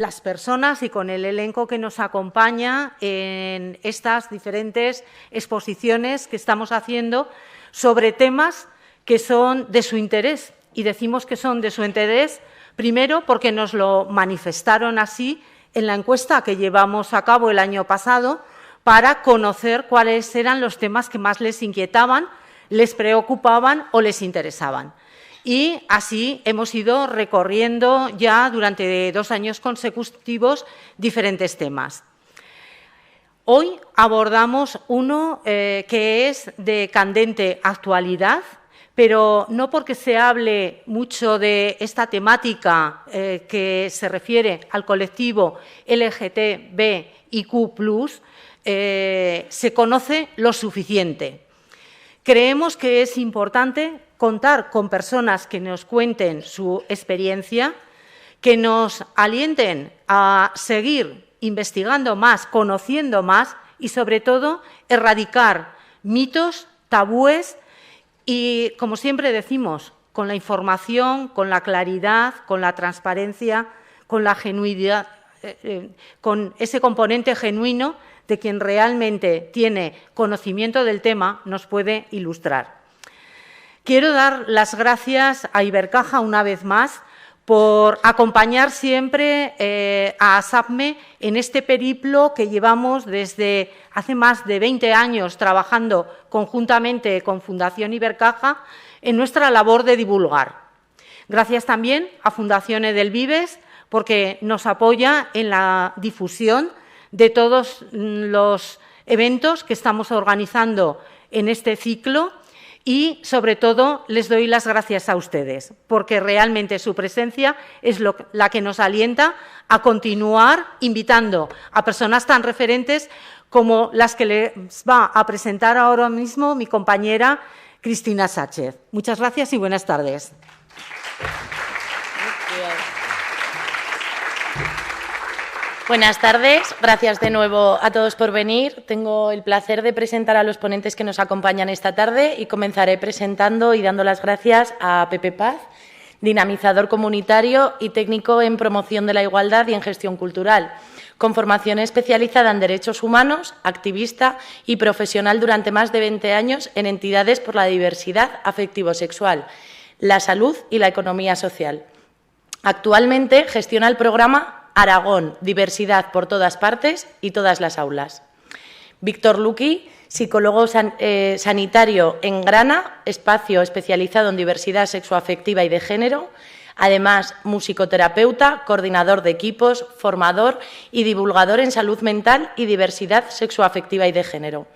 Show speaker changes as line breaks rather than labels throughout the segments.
las personas y con el elenco que nos acompaña en estas diferentes exposiciones que estamos haciendo sobre temas que son de su interés. Y decimos que son de su interés, primero, porque nos lo manifestaron así en la encuesta que llevamos a cabo el año pasado para conocer cuáles eran los temas que más les inquietaban, les preocupaban o les interesaban. Y así hemos ido recorriendo ya durante 2 años consecutivos diferentes temas. Hoy abordamos uno que es de candente actualidad, pero no porque se hable mucho de esta temática que se refiere al colectivo LGTBIQ+, se conoce lo suficiente. Creemos que es importante contar con personas que nos cuenten su experiencia, que nos alienten a seguir investigando más, conociendo más y, sobre todo, erradicar mitos, tabúes y, como siempre decimos, con la información, con la claridad, con la transparencia, con la genuinidad, con ese componente genuino de quien realmente tiene conocimiento del tema, nos puede ilustrar. Quiero dar las gracias a Ibercaja una vez más por acompañar siempre a ASAPME en este periplo que llevamos desde hace más de 20 años trabajando conjuntamente con Fundación Ibercaja en nuestra labor de divulgar. Gracias también a Fundación Edelvives porque nos apoya en la difusión de todos los eventos que estamos organizando en este ciclo y, sobre todo, les doy las gracias a ustedes, porque realmente su presencia es la que nos alienta a continuar invitando a personas tan referentes como las que les va a presentar ahora mismo mi compañera Cristina Sánchez. Muchas gracias y buenas tardes.
Buenas tardes, gracias de nuevo a todos por venir. Tengo el placer de presentar a los ponentes que nos acompañan esta tarde y comenzaré presentando y dando las gracias a Pepe Paz, dinamizador comunitario y técnico en promoción de la igualdad y en gestión cultural, con formación especializada en derechos humanos, activista y profesional durante más de 20 años en entidades por la diversidad afectivo-sexual, la salud y la economía social. Actualmente gestiona el programa Aragón, diversidad por todas partes y todas las aulas. Víctor Luqui, psicólogo sanitario en Grana, espacio especializado en diversidad sexoafectiva y de género, además musicoterapeuta, coordinador de equipos, formador y divulgador en salud mental y diversidad sexoafectiva y de género.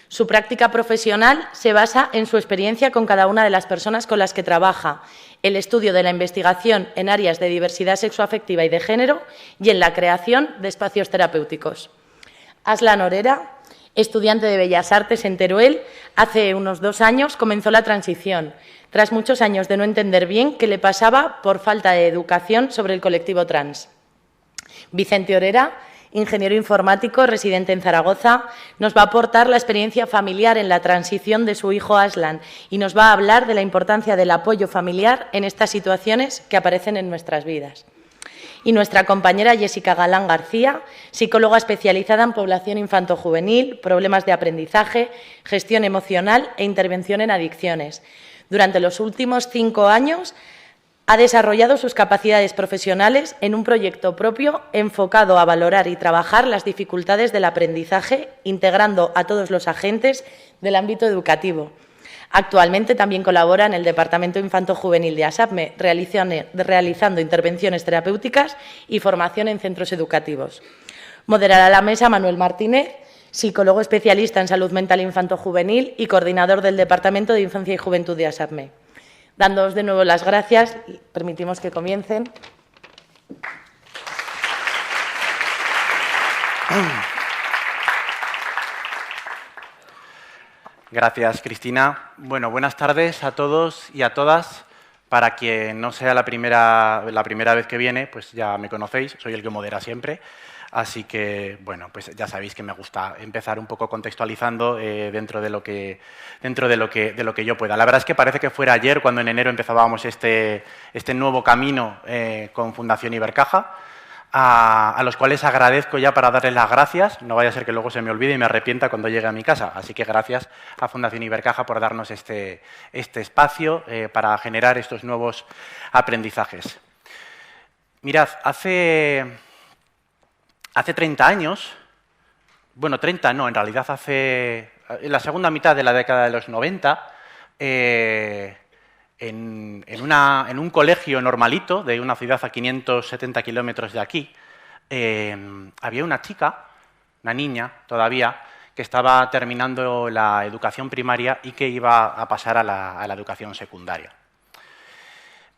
Su práctica profesional se basa en su experiencia con cada una de las personas con las que trabaja, el estudio de la investigación en áreas de diversidad sexoafectiva y de género y en la creación de espacios terapéuticos. Aslan Orera, estudiante de Bellas Artes en Teruel, hace unos 2 años comenzó la transición, tras muchos años de no entender bien qué le pasaba por falta de educación sobre el colectivo trans. Vicente Orera, ingeniero informático residente en Zaragoza, nos va a aportar la experiencia familiar en la transición de su hijo Aslan y nos va a hablar de la importancia del apoyo familiar en estas situaciones que aparecen en nuestras vidas. Y nuestra compañera Jessica Galán García, psicóloga especializada en población infanto-juvenil, problemas de aprendizaje, gestión emocional e intervención en adicciones. Durante los últimos 5 años ha desarrollado sus capacidades profesionales en un proyecto propio enfocado a valorar y trabajar las dificultades del aprendizaje, integrando a todos los agentes del ámbito educativo. Actualmente también colabora en el Departamento Infanto-Juvenil de ASAPME, realizando intervenciones terapéuticas y formación en centros educativos. Moderará la mesa Manuel Martínez, psicólogo especialista en salud mental infanto-juvenil y coordinador del Departamento de Infancia y Juventud de ASAPME. Dándoos de nuevo las gracias, permitimos que comiencen.
Gracias, Cristina. Bueno, buenas tardes a todos y a todas. Para quien no sea la primera vez que viene, pues ya me conocéis, soy el que modera siempre. Así que, bueno, pues ya sabéis que me gusta empezar un poco contextualizando dentro de lo que yo pueda. La verdad es que parece que fuera ayer cuando en enero empezábamos este nuevo camino con Fundación Ibercaja. a los cuales agradezco ya para darles las gracias. No vaya a ser que luego se me olvide y me arrepienta cuando llegue a mi casa. Así que gracias a Fundación Ibercaja por darnos este espacio para generar estos nuevos aprendizajes. Mirad, hace 30 años, bueno, 30 no, en realidad en la segunda mitad de la década de los 90, en un colegio normalito de una ciudad a 570 kilómetros de aquí, había una chica, una niña todavía, que estaba terminando la educación primaria y que iba a pasar a la educación secundaria.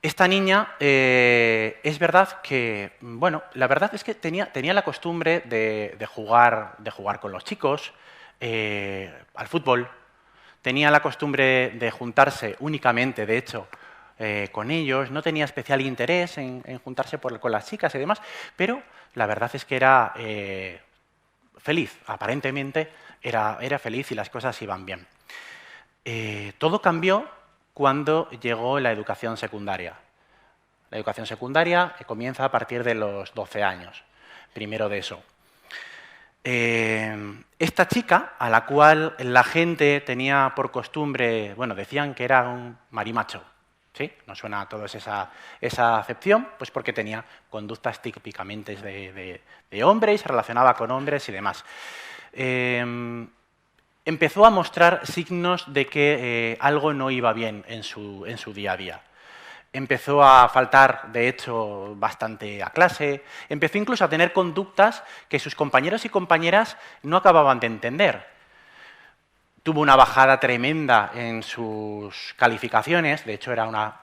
Esta niña, es verdad que, bueno, la verdad es que tenía la costumbre de jugar con los chicos, al fútbol. Tenía la costumbre de juntarse únicamente, de hecho, con ellos. No tenía especial interés en juntarse con las chicas y demás, pero la verdad es que era feliz. Aparentemente era feliz y las cosas iban bien. Todo cambió cuando llegó la educación secundaria. La educación secundaria comienza a partir de los 12 años, primero de eso. Esta chica, a la cual la gente tenía por costumbre, bueno, decían que era un marimacho, ¿sí? ¿No suena a todos esa acepción? Pues porque tenía conductas típicamente de hombre y se relacionaba con hombres y demás. Empezó a mostrar signos de que algo no iba bien en su día a día. Empezó a faltar, de hecho, bastante a clase. Empezó incluso a tener conductas que sus compañeros y compañeras no acababan de entender. Tuvo una bajada tremenda en sus calificaciones. De hecho, era una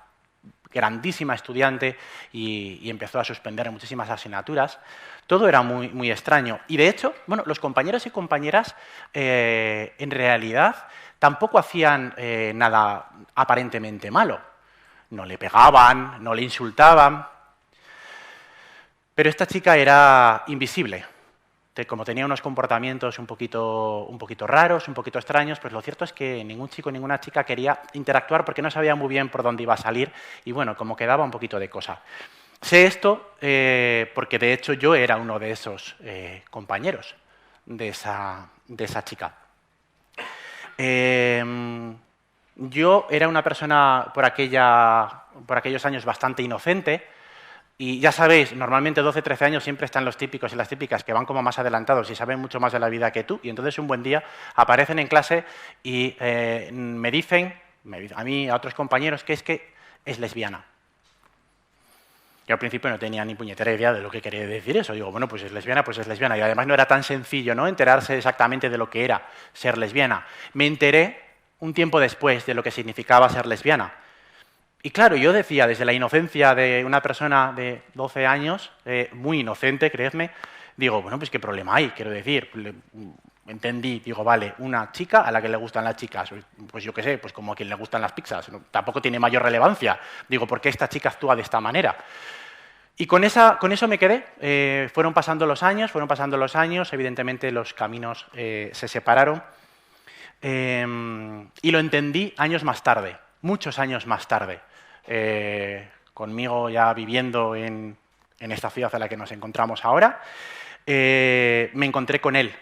grandísima estudiante y empezó a suspender muchísimas asignaturas. Todo era muy, muy extraño. Y, de hecho, bueno, los compañeros y compañeras, en realidad, tampoco hacían nada aparentemente malo. No le pegaban, no le insultaban. Pero esta chica era invisible. Como tenía unos comportamientos un poquito raros, un poquito extraños, pues lo cierto es que ningún chico, ninguna chica quería interactuar porque no sabía muy bien por dónde iba a salir y, bueno, como que daba un poquito de cosa. Sé esto porque, de hecho, yo era uno de esos compañeros de esa chica. Yo era una persona por aquellos años bastante inocente y ya sabéis, normalmente 12, 13 años siempre están los típicos y las típicas que van como más adelantados y saben mucho más de la vida que tú y entonces un buen día aparecen en clase y me dicen a mí, a otros compañeros, que es lesbiana. Yo al principio no tenía ni puñetera idea de lo que quería decir eso. Digo, bueno, pues es lesbiana. Y además no era tan sencillo, ¿no?, enterarse exactamente de lo que era ser lesbiana. Me enteré un tiempo después de lo que significaba ser lesbiana. Y claro, yo decía, desde la inocencia de una persona de 12 años, muy inocente, creedme, digo, bueno, pues qué problema hay, quiero decir. Entendí, digo, vale, una chica a la que le gustan las chicas, pues yo qué sé, pues como a quien le gustan las pizzas, ¿no? Tampoco tiene mayor relevancia. Digo, ¿por qué esta chica actúa de esta manera? Y con eso me quedé. Fueron pasando los años, evidentemente los caminos se separaron. Y lo entendí años más tarde, muchos años más tarde. Conmigo ya viviendo en esta ciudad en la que nos encontramos ahora, me encontré con él.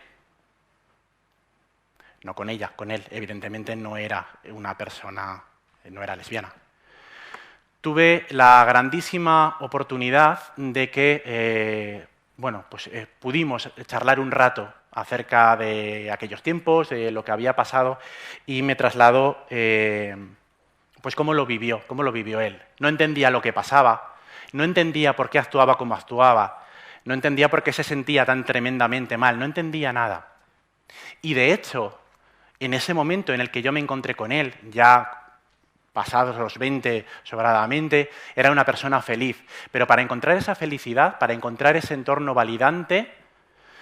No con ella, con él. Evidentemente no era una persona, no era lesbiana. Tuve la grandísima oportunidad de que, pudimos charlar un rato acerca de aquellos tiempos, de lo que había pasado, y me trasladó, pues cómo lo vivió él. No entendía lo que pasaba, no entendía por qué actuaba como actuaba, no entendía por qué se sentía tan tremendamente mal, no entendía nada. Y de hecho, en ese momento en el que yo me encontré con él, ya pasados los 20 sobradamente, era una persona feliz. Pero para encontrar esa felicidad, para encontrar ese entorno validante,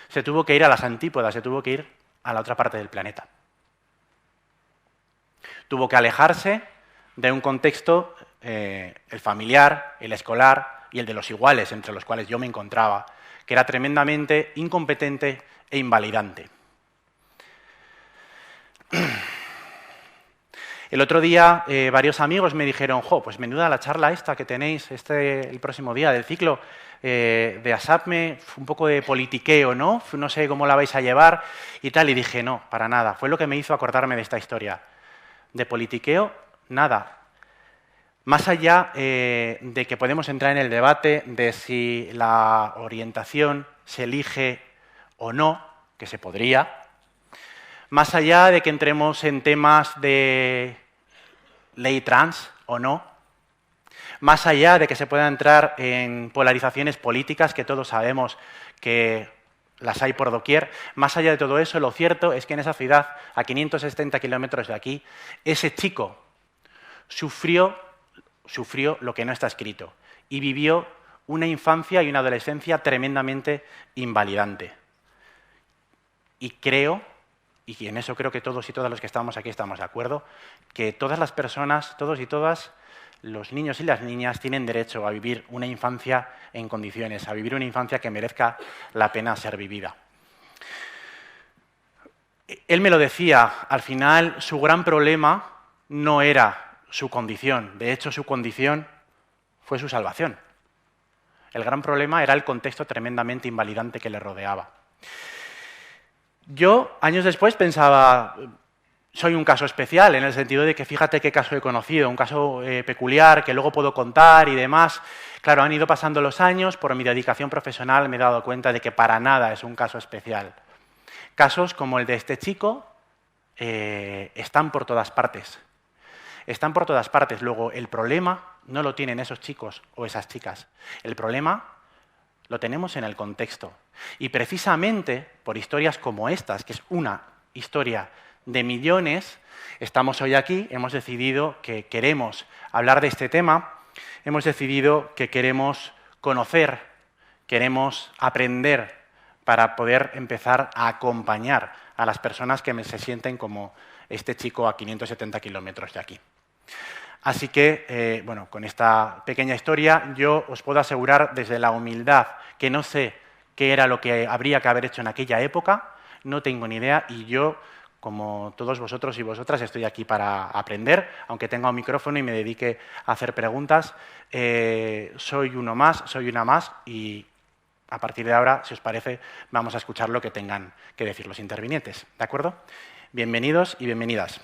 se tuvo que ir a las antípodas, se tuvo que ir a la otra parte del planeta. Tuvo que alejarse de un contexto, el familiar, el escolar y el de los iguales, entre los cuales yo me encontraba, que era tremendamente incompetente e invalidante. El otro día varios amigos me dijeron, jo, pues menuda la charla esta que tenéis el próximo día del ciclo de ASAPME, un poco de politiqueo, ¿no? No sé cómo la vais a llevar y tal. Y dije, no, para nada. Fue lo que me hizo acordarme de esta historia. De politiqueo, nada. Más allá de que podemos entrar en el debate de si la orientación se elige o no, que se podría, más allá de que entremos en temas de ley trans o no, más allá de que se pueda entrar en polarizaciones políticas, que todos sabemos que las hay por doquier, más allá de todo eso, lo cierto es que en esa ciudad, a 570 kilómetros de aquí, ese chico sufrió lo que no está escrito y vivió una infancia y una adolescencia tremendamente invalidante. Y creo, y en eso creo que todos y todas los que estamos aquí estamos de acuerdo, que todas las personas, todos y todas, los niños y las niñas tienen derecho a vivir una infancia en condiciones, a vivir una infancia que merezca la pena ser vivida. Él me lo decía, al final su gran problema no era su condición, de hecho su condición fue su salvación. El gran problema era el contexto tremendamente invalidante que le rodeaba. Yo, años después, pensaba, soy un caso especial, en el sentido de que fíjate qué caso he conocido, un caso peculiar que luego puedo contar y demás. Claro, han ido pasando los años, por mi dedicación profesional me he dado cuenta de que para nada es un caso especial. Casos como el de este chico están por todas partes. Están por todas partes. Luego, el problema no lo tienen esos chicos o esas chicas. El problema lo tenemos en el contexto. Y precisamente por historias como estas, que es una historia de millones, estamos hoy aquí, hemos decidido que queremos hablar de este tema, hemos decidido que queremos conocer, queremos aprender para poder empezar a acompañar a las personas que se sienten como este chico a 570 kilómetros de aquí. Así que, bueno, con esta pequeña historia yo os puedo asegurar desde la humildad que no sé qué era lo que habría que haber hecho en aquella época, no tengo ni idea y yo, como todos vosotros y vosotras, estoy aquí para aprender, aunque tenga un micrófono y me dedique a hacer preguntas. Soy uno más, soy una más y a partir de ahora, si os parece, vamos a escuchar lo que tengan que decir los intervinientes. ¿De acuerdo? Bienvenidos y bienvenidas.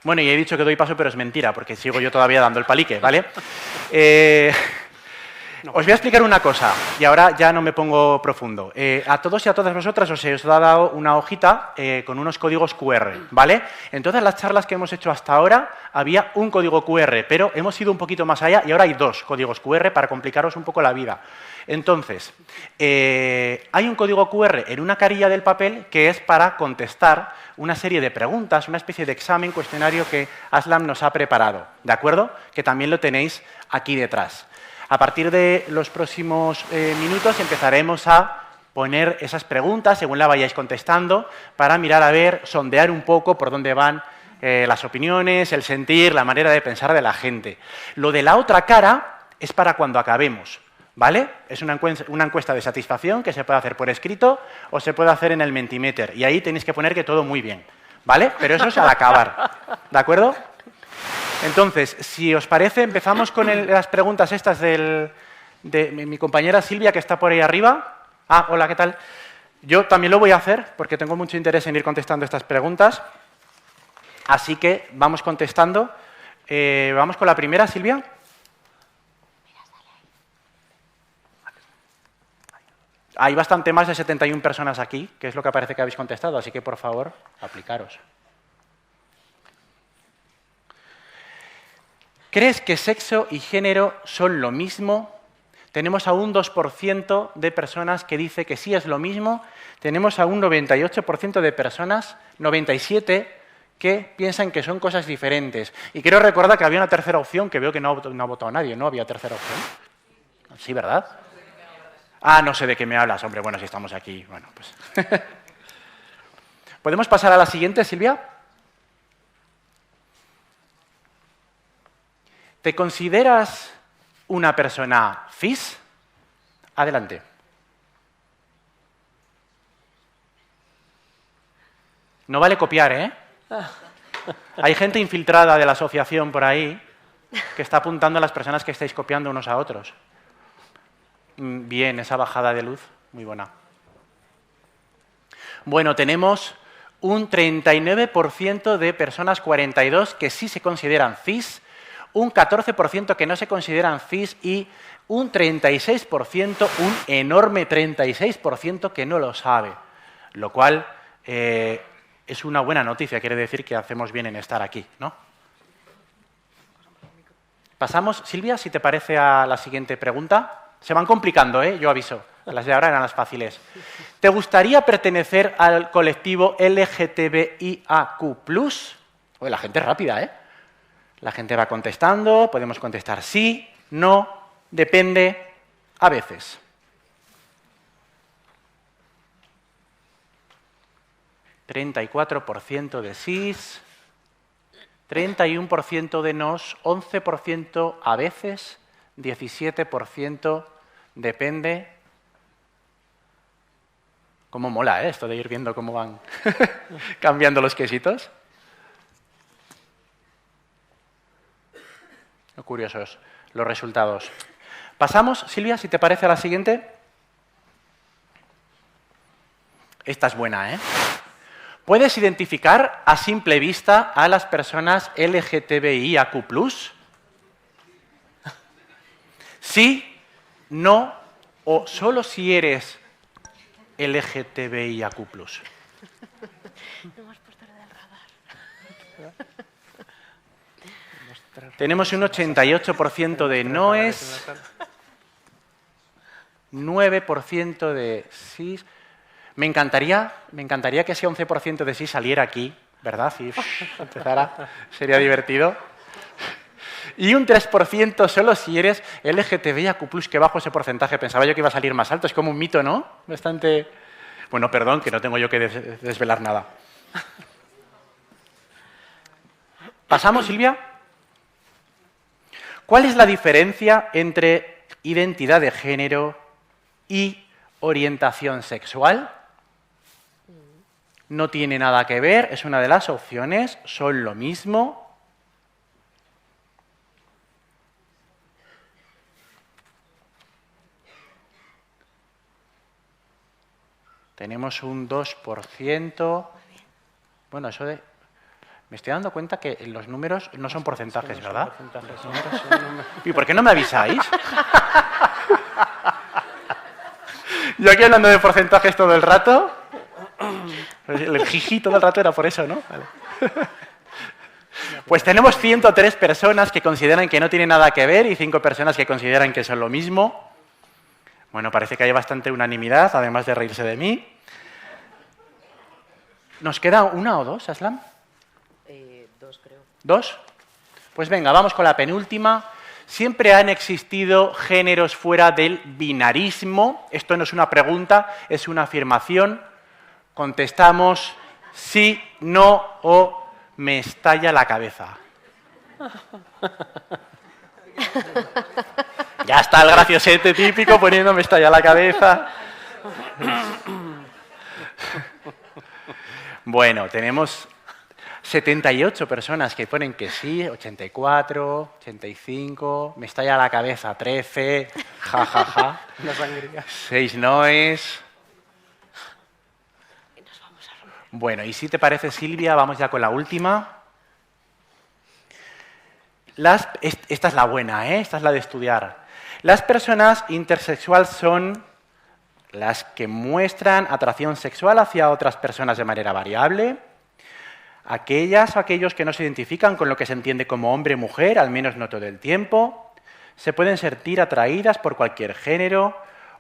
Bueno, y he dicho que doy paso, pero es mentira, porque sigo yo todavía dando el palique, ¿vale? Os voy a explicar una cosa, y ahora ya no me pongo profundo. A todos y a todas vosotras os he dado una hojita con unos códigos QR, ¿vale? En todas las charlas que hemos hecho hasta ahora había un código QR, pero hemos ido un poquito más allá y ahora hay dos códigos QR para complicaros un poco la vida. Entonces, hay un código QR en una carilla del papel que es para contestar una serie de preguntas, una especie de examen, cuestionario que Aslam nos ha preparado, ¿de acuerdo? Que también lo tenéis aquí detrás. A partir de los próximos minutos empezaremos a poner esas preguntas según la vayáis contestando para mirar a ver, sondear un poco por dónde van las opiniones, el sentir, la manera de pensar de la gente. Lo de la otra cara es para cuando acabemos, ¿vale? Es una encuesta de satisfacción que se puede hacer por escrito o se puede hacer en el Mentimeter y ahí tenéis que poner que todo muy bien, ¿vale? Pero eso es al acabar, ¿de acuerdo? Entonces, si os parece, empezamos con las preguntas estas de mi compañera Silvia, que está por ahí arriba. Ah, hola, ¿qué tal? Yo también lo voy a hacer, porque tengo mucho interés en ir contestando estas preguntas. Así que vamos contestando. Vamos con la primera, Silvia. Hay bastante más de 71 personas aquí, que es lo que parece que habéis contestado, así que, por favor, aplicaros. ¿Crees que sexo y género son lo mismo? Tenemos a un 2% de personas que dice que sí es lo mismo. Tenemos a un 98% de personas, 97%, que piensan que son cosas diferentes. Y quiero recordar que había una tercera opción, que veo que no ha votado nadie, ¿no? Había tercera opción. Sí, ¿verdad? Ah, no sé de qué me hablas. Hombre, bueno, si estamos aquí, bueno, pues... ¿Podemos pasar a la siguiente, Silvia? ¿Te consideras una persona cis? Adelante. No vale copiar, ¿eh? Hay gente infiltrada de la asociación por ahí que está apuntando a las personas que estáis copiando unos a otros. Bien, esa bajada de luz, muy buena. Bueno, tenemos un 39% de personas, 42, que sí se consideran cis, un 14% que no se consideran cis y un 36%, un enorme 36% que no lo sabe. Lo cual es una buena noticia, quiere decir que hacemos bien en estar aquí, ¿no? Pasamos, Silvia, si te parece, a la siguiente pregunta. Se van complicando, ¿eh? Yo aviso. Las de ahora eran las fáciles. ¿Te gustaría pertenecer al colectivo LGTBIAQ+? Oye, la gente es rápida, ¿eh? La gente va contestando, podemos contestar sí, no, depende, a veces. ¿34% de sís, 31% de nos, 11% a veces, 17% depende. Cómo mola, ¿eh? Esto de ir viendo cómo van cambiando los quesitos. Qué curiosos los resultados. Pasamos, Silvia, si te parece, a la siguiente. Esta es buena, ¿eh? ¿Puedes identificar a simple vista a las personas LGTBIAQ+? Sí, no o solo si eres LGTBIAQ+. Tenemos un 88% de noes, 9% de sí. Me encantaría que ese 11% de sí saliera aquí, ¿verdad? Si empezara, sería divertido. Y un 3% solo si eres LGTBIAQ+, que bajo ese porcentaje. Pensaba yo que iba a salir más alto. Es como un mito, ¿no? Bastante... Bueno, perdón, que no tengo yo que desvelar nada. ¿Pasamos, Silvia? ¿Cuál es la diferencia entre identidad de género y orientación sexual? No tiene nada que ver, es una de las opciones, son lo mismo. Tenemos un 2%. Bueno, eso de... Me estoy dando cuenta que los números no son porcentajes, ¿verdad? ¿Y por qué no me avisáis? Yo aquí hablando de porcentajes todo el rato. El jiji todo el rato era por eso, ¿no? Vale. Pues tenemos 103 personas que consideran que no tiene nada que ver y 5 personas que consideran que son lo mismo. Bueno, parece que hay bastante unanimidad, además de reírse de mí. ¿Nos queda una o dos, Aslam?
2, creo.
¿2? Pues venga, vamos con la penúltima. Siempre han existido géneros fuera del binarismo. Esto no es una pregunta, es una afirmación. Contestamos sí, no o me estalla la cabeza. Ya está el graciosete típico poniendo me estalla la cabeza. Bueno, tenemos 78 personas que ponen que sí, 84, 85, me estalla la cabeza, 13, ja, ja, ja. 6 noes. Bueno, y si te parece, Silvia, vamos ya con la última. Esta es la buena, ¿eh? Esta es la de estudiar. Las personas intersexuales son las que muestran atracción sexual hacia otras personas de manera variable. Aquellas o aquellos que no se identifican con lo que se entiende como hombre o mujer, al menos no todo el tiempo. Se pueden sentir atraídas por cualquier género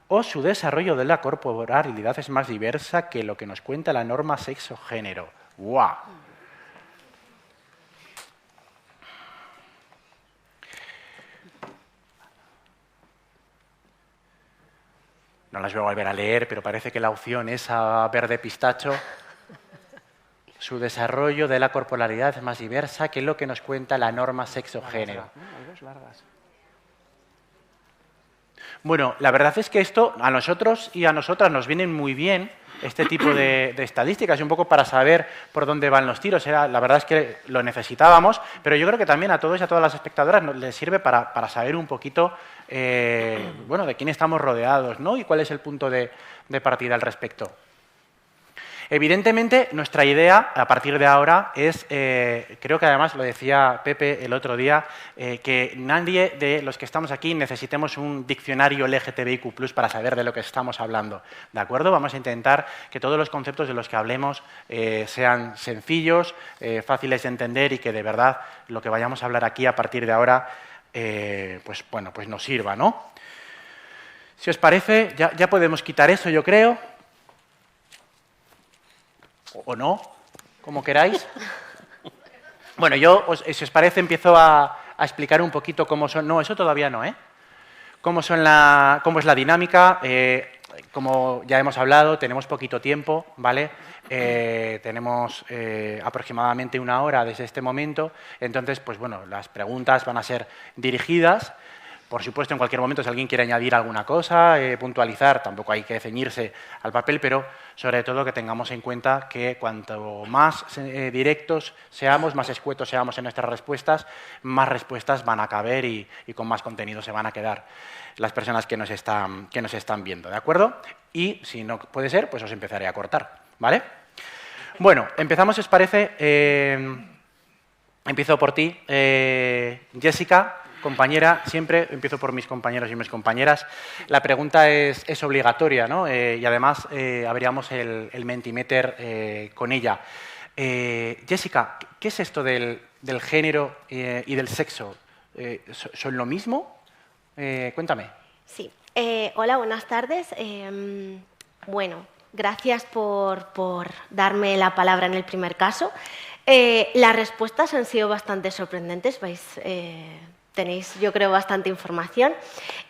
o su desarrollo de la corporalidad es más diversa que lo que nos cuenta la norma sexo-género. ¡Guau! No las voy a volver a leer, pero parece que la opción esa verde pistacho, su desarrollo de la corporalidad es más diversa que lo que nos cuenta la norma sexo-género. Bueno, la verdad es que esto a nosotros y a nosotras nos viene muy bien este tipo de estadísticas y un poco para saber por dónde van los tiros. La verdad es que lo necesitábamos, pero yo creo que también a todos y a todas las espectadoras les sirve para saber un poquito bueno, de quién estamos rodeados, ¿no? Y cuál es el punto de partida al respecto. Evidentemente, nuestra idea, a partir de ahora, es, creo que además lo decía Pepe el otro día, que nadie de los que estamos aquí necesitemos un diccionario LGTBIQ+, para saber de lo que estamos hablando, ¿de acuerdo? Vamos a intentar que todos los conceptos de los que hablemos sean sencillos, fáciles de entender y que de verdad lo que vayamos a hablar aquí a partir de ahora, pues bueno, pues nos sirva, ¿no? Si os parece, ya podemos quitar eso, yo creo. O no, como queráis. Bueno, yo, si os parece, empiezo a explicar un poquito cómo son... No, eso todavía no, ¿eh? Cómo es la dinámica. Como ya hemos hablado, tenemos poquito tiempo, ¿vale? Tenemos aproximadamente 1 hora desde este momento. Entonces, pues bueno, las preguntas van a ser dirigidas. Por supuesto, en cualquier momento, si alguien quiere añadir alguna cosa, puntualizar, tampoco hay que ceñirse al papel, pero sobre todo que tengamos en cuenta que cuanto más directos seamos, más escuetos seamos en nuestras respuestas, más respuestas van a caber y con más contenido se van a quedar las personas que nos están viendo, ¿de acuerdo? Y si no puede ser, pues os empezaré a cortar, ¿vale? Bueno, empezamos, si os parece. Empiezo por ti, Jessica. Compañera, siempre empiezo por mis compañeros y mis compañeras. La pregunta es obligatoria, ¿no? Y además abríamos el Mentimeter con ella. Jessica, ¿qué es esto del género y del sexo? ¿Son lo mismo? Cuéntame.
Sí. Hola, buenas tardes. Bueno, gracias por darme la palabra en el primer caso. Las respuestas han sido bastante sorprendentes. Tenéis, yo creo, bastante información.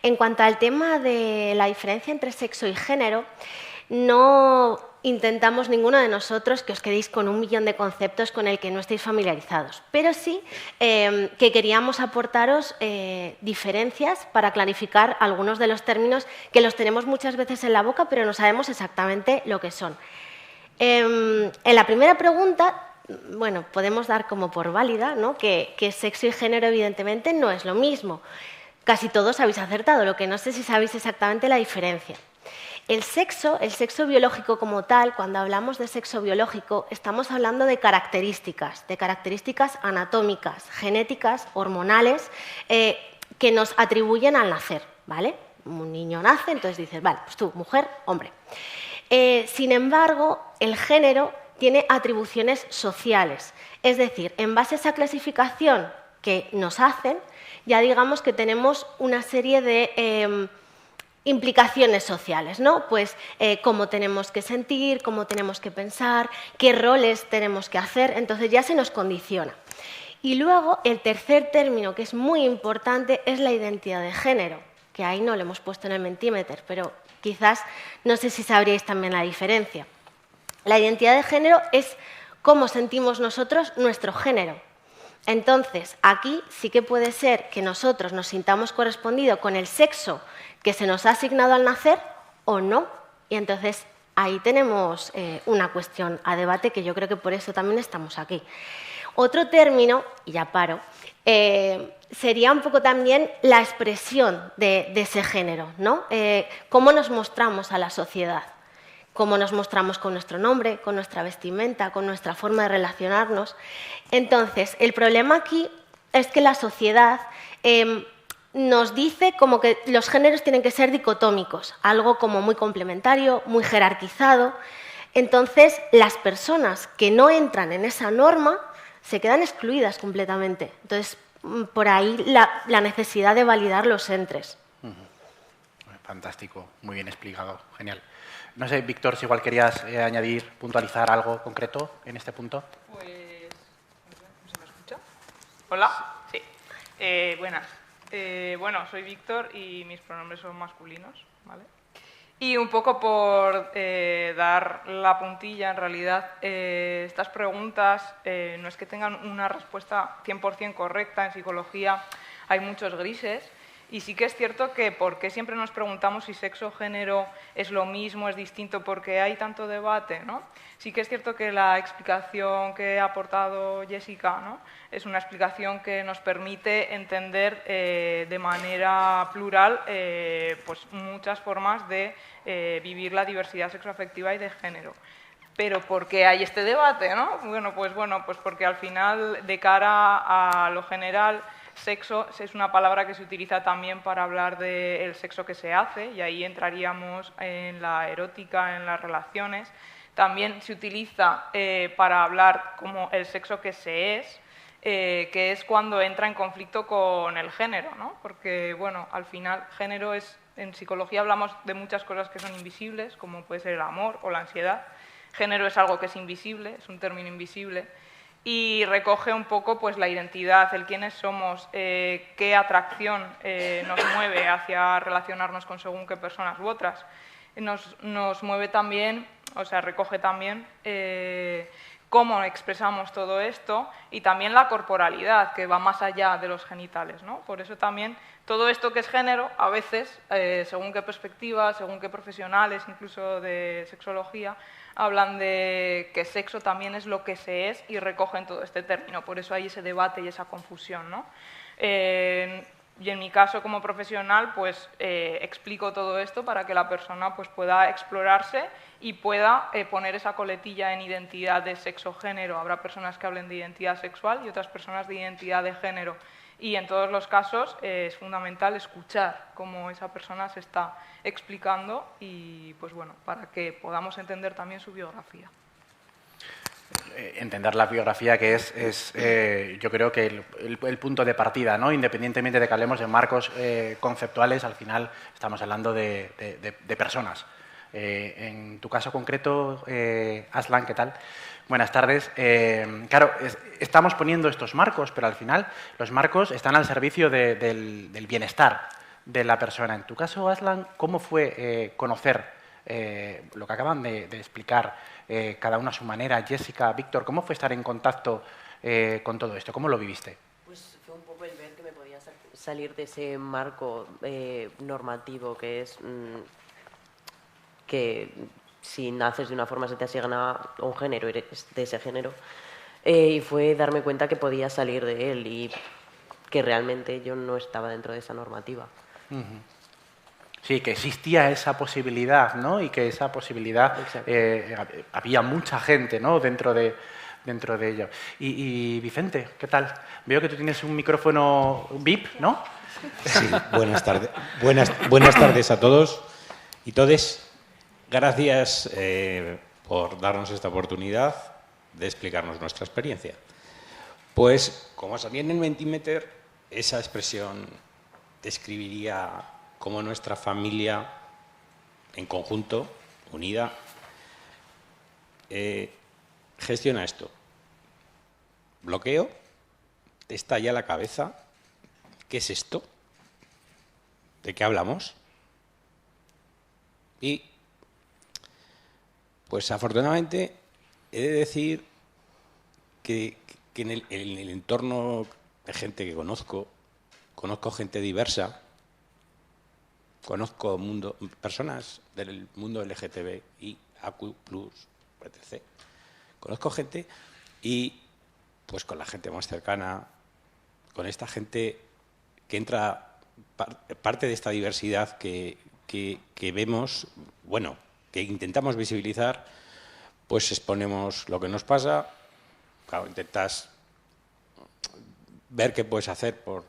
En cuanto al tema de la diferencia entre sexo y género, no intentamos ninguno de nosotros que os quedéis con 1 millón de conceptos con el que no estéis familiarizados, pero sí que queríamos aportaros diferencias para clarificar algunos de los términos que los tenemos muchas veces en la boca, pero no sabemos exactamente lo que son. En la primera pregunta, bueno, podemos dar como por válida, ¿no?, que sexo y género evidentemente no es lo mismo. Casi todos habéis acertado, lo que no sé si sabéis exactamente la diferencia. El sexo biológico como tal, cuando hablamos de sexo biológico, estamos hablando de características anatómicas, genéticas, hormonales, que nos atribuyen al nacer, ¿vale? Un niño nace, entonces dices, vale, pues tú, mujer, hombre. Sin embargo, el género tiene atribuciones sociales, es decir, en base a esa clasificación que nos hacen, ya digamos que tenemos una serie de implicaciones sociales, ¿no? Pues cómo tenemos que sentir, cómo tenemos que pensar, qué roles tenemos que hacer, entonces ya se nos condiciona. Y luego el tercer término, que es muy importante, es la identidad de género, que ahí no lo hemos puesto en el Mentimeter, pero quizás no sé si sabríais también la diferencia. La identidad de género es cómo sentimos nosotros nuestro género. Entonces, aquí sí que puede ser que nosotros nos sintamos correspondido con el sexo que se nos ha asignado al nacer o no. Y entonces ahí tenemos una cuestión a debate que yo creo que por eso también estamos aquí. Otro término, y ya paro, sería un poco también la expresión de ese género, ¿no? Cómo nos mostramos a la sociedad. Cómo nos mostramos con nuestro nombre, con nuestra vestimenta, con nuestra forma de relacionarnos. Entonces, el problema aquí es que la sociedad nos dice como que los géneros tienen que ser dicotómicos, algo como muy complementario, muy jerarquizado. Entonces, las personas que no entran en esa norma se quedan excluidas completamente. Entonces, por ahí la necesidad de validar los entres.
Fantástico, muy bien explicado, genial. No sé, Víctor, si igual querías añadir, puntualizar algo concreto en este punto.
Pues, ¿se me escucha? Hola, sí. Buenas. Bueno, soy Víctor y mis pronombres son masculinos, ¿vale? Y un poco por dar la puntilla, en realidad, estas preguntas no es que tengan una respuesta 100% correcta. En psicología hay muchos grises Y sí que es cierto que porque siempre nos preguntamos si sexo o género es lo mismo, es distinto, porque hay tanto debate, ¿no? Sí que es cierto que la explicación que ha aportado Jessica, ¿no?, es una explicación que nos permite entender de manera plural pues muchas formas de vivir la diversidad sexoafectiva y de género. Pero ¿por qué hay este debate, no? Bueno, pues porque al final, de cara a lo general, sexo es una palabra que se utiliza también para hablar del sexo que se hace, y ahí entraríamos en la erótica, en las relaciones. También se utiliza para hablar como el sexo que se es, que es cuando entra en conflicto con el género, ¿no? Porque, bueno, al final, género es, en psicología hablamos de muchas cosas que son invisibles, como puede ser el amor o la ansiedad. Género es algo que es invisible, es un término invisible, y recoge un poco pues la identidad, el quiénes somos, qué atracción nos mueve hacia relacionarnos con según qué personas u otras. Nos mueve también, o sea, recoge también cómo expresamos todo esto, y también la corporalidad, que va más allá de los genitales, ¿no? Por eso también todo esto que es género, a veces, según qué perspectiva, según qué profesionales, incluso de sexología, hablan de que sexo también es lo que se es, y recogen todo este término. Por eso hay ese debate y esa confusión, ¿no? Y en mi caso, como profesional, pues explico todo esto para que la persona pues, pueda explorarse y pueda poner esa coletilla en identidad de sexo-género. Habrá personas que hablen de identidad sexual y otras personas de identidad de género. Y en todos los casos es fundamental escuchar cómo esa persona se está explicando, y pues bueno, para que podamos entender también su biografía.
Entender la biografía, que es yo creo que el punto de partida, ¿no? Independientemente de que hablemos de marcos conceptuales, al final estamos hablando de personas. En tu caso concreto, Aslan, ¿qué tal? Buenas tardes. Claro, estamos poniendo estos marcos, pero al final los marcos están al servicio del bienestar de la persona. En tu caso, Aslan, ¿cómo fue conocer lo que acaban de explicar cada uno a su manera? Jessica, Víctor, ¿cómo fue estar en contacto con todo esto? ¿Cómo lo viviste?
Pues fue un poco el ver que me podía salir de ese marco normativo que es que si naces de una forma se te asigna un género, eres de ese género, y fue darme cuenta que podía salir de él y que realmente yo no estaba dentro de esa normativa.
Sí, que existía esa posibilidad, ¿no? Y que esa posibilidad había mucha gente, ¿no? dentro de ello. Y Vicente, ¿qué tal? Veo que tú tienes un micrófono VIP, ¿no?
Sí, buenas tardes. Buenas tardes a todos y todes. Gracias por darnos esta oportunidad de explicarnos nuestra experiencia. Pues, como salía en el Mentimeter, esa expresión describiría cómo nuestra familia, en conjunto, unida, gestiona esto. Bloqueo, te estalla la cabeza. ¿Qué es esto? ¿De qué hablamos? Y, pues afortunadamente, he de decir que en el entorno de gente que conozco gente diversa, conozco personas del mundo LGTBI, AQ+, etc. Conozco gente y, pues con la gente más cercana, con esta gente que entra, parte de esta diversidad que vemos, bueno, que intentamos visibilizar, pues exponemos lo que nos pasa. Claro, intentas ver qué puedes hacer por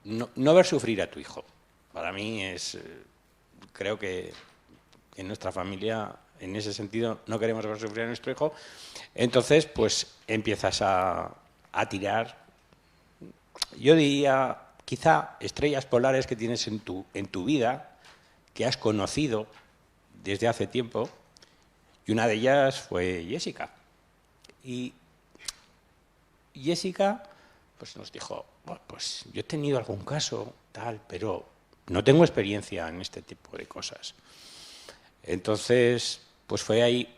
no ver sufrir a tu hijo. Para mí creo que en nuestra familia, en ese sentido, no queremos ver sufrir a nuestro hijo. Entonces, pues empiezas a tirar, yo diría, quizá estrellas polares que tienes en tu vida, que has conocido desde hace tiempo, y una de ellas fue Jessica. Y Jessica pues nos dijo, bueno, pues yo he tenido algún caso, tal, pero no tengo experiencia en este tipo de cosas. Entonces, pues fue ahí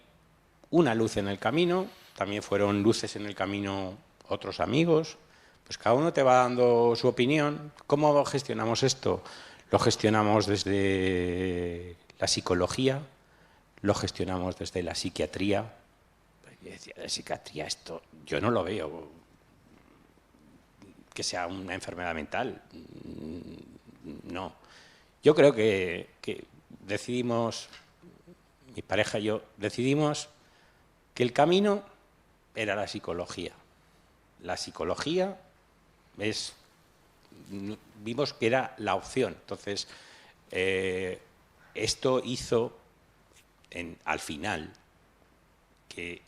una luz en el camino, también fueron luces en el camino otros amigos, pues cada uno te va dando su opinión. ¿Cómo gestionamos esto? Lo gestionamos desde la psicología, lo gestionamos desde la psiquiatría. Yo decía, de psiquiatría esto yo no lo veo que sea una enfermedad mental. No. Yo creo que decidimos, mi pareja y yo, decidimos que el camino era la psicología. La psicología vimos que era la opción. Entonces, esto hizo al final que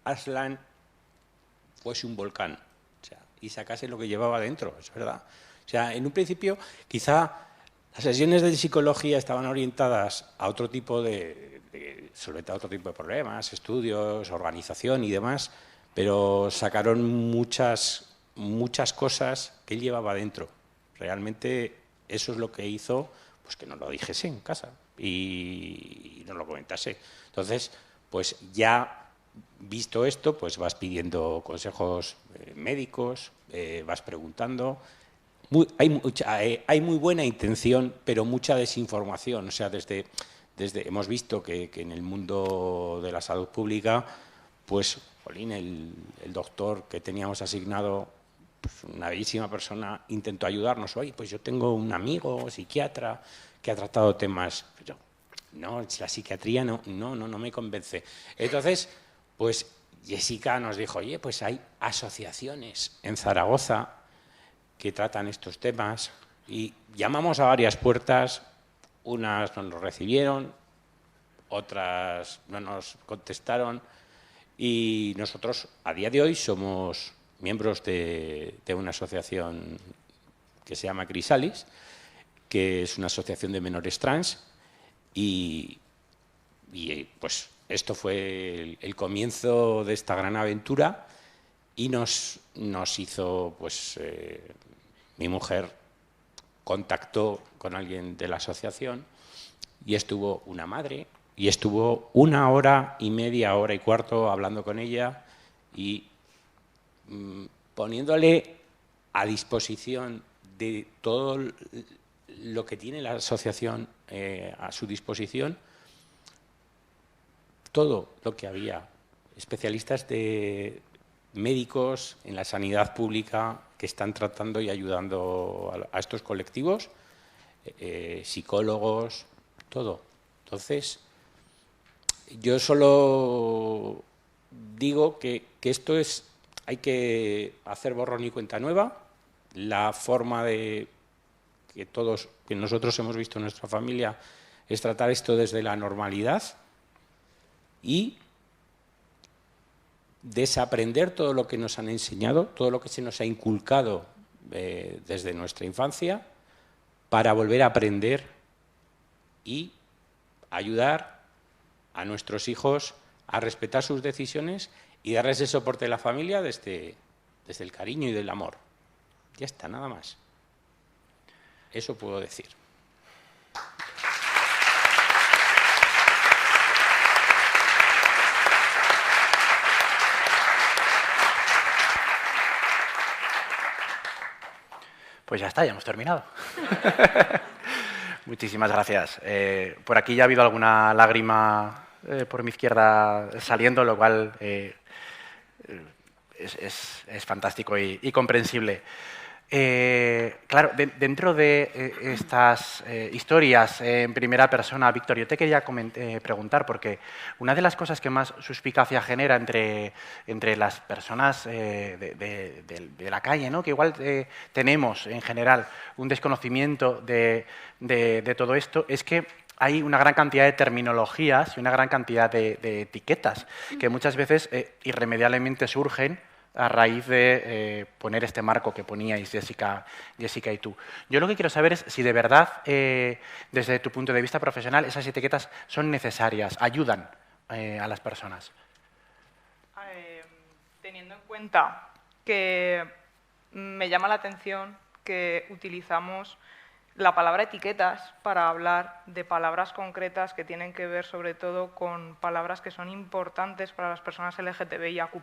Aslan fuese un volcán, o sea, y sacase lo que llevaba dentro, es verdad. O sea, en un principio, quizá las sesiones de psicología estaban orientadas a otro tipo sobre todo a otro tipo de problemas, estudios, organización y demás, pero sacaron muchas cosas que él llevaba dentro. Realmente eso es lo que hizo pues que nos lo dijese en casa y nos lo comentase. Entonces, pues ya visto esto, pues vas pidiendo consejos médicos, vas preguntando. Hay muy buena intención, pero mucha desinformación. O sea, hemos visto que en el mundo de la salud pública, pues, jolín, el doctor que teníamos asignado, pues, una bellísima persona, intentó ayudarnos. Oye, pues yo tengo un amigo psiquiatra que ha tratado temas. Pero no, la psiquiatría no me convence. Entonces, pues Jessica nos dijo, oye, pues hay asociaciones en Zaragoza que tratan estos temas y llamamos a varias puertas, unas no nos recibieron, otras no nos contestaron y nosotros a día de hoy somos miembros de una asociación que se llama Crisalis, que es una asociación de menores trans y pues esto fue el comienzo de esta gran aventura y nos hizo, pues, mi mujer contactó con alguien de la asociación y estuvo una madre y estuvo 1 hora y media, hora y cuarto hablando con ella y poniéndole a disposición de todo lo que tiene la asociación a su disposición, todo lo que había, especialistas de médicos en la sanidad pública que están tratando y ayudando a estos colectivos, psicólogos, todo. Entonces, yo solo digo que esto hay que hacer borrón y cuenta nueva. La forma que nosotros hemos visto en nuestra familia es tratar esto desde la normalidad y desaprender todo lo que nos han enseñado, todo lo que se nos ha inculcado desde nuestra infancia, para volver a aprender y ayudar a nuestros hijos a respetar sus decisiones y darles el soporte de la familia desde el cariño y del amor. Ya está, nada más. Eso puedo decir.
Pues ya está, ya hemos terminado. Muchísimas gracias. Por aquí ya ha habido alguna lágrima por mi izquierda saliendo, lo cual es fantástico y comprensible. Claro, dentro de estas historias en primera persona, Víctor, yo te quería preguntar, porque una de las cosas que más suspicacia genera entre las personas de la calle, ¿no? Que igual tenemos en general un desconocimiento de todo esto, es que hay una gran cantidad de terminologías y una gran cantidad de etiquetas que muchas veces irremediablemente surgen a raíz de poner este marco que poníais Jessica y tú. Yo lo que quiero saber es si de verdad, desde tu punto de vista profesional, esas etiquetas son necesarias, ayudan a las personas.
Teniendo en cuenta que me llama la atención que utilizamos la palabra etiquetas para hablar de palabras concretas que tienen que ver sobre todo con palabras que son importantes para las personas LGTBIAQ+.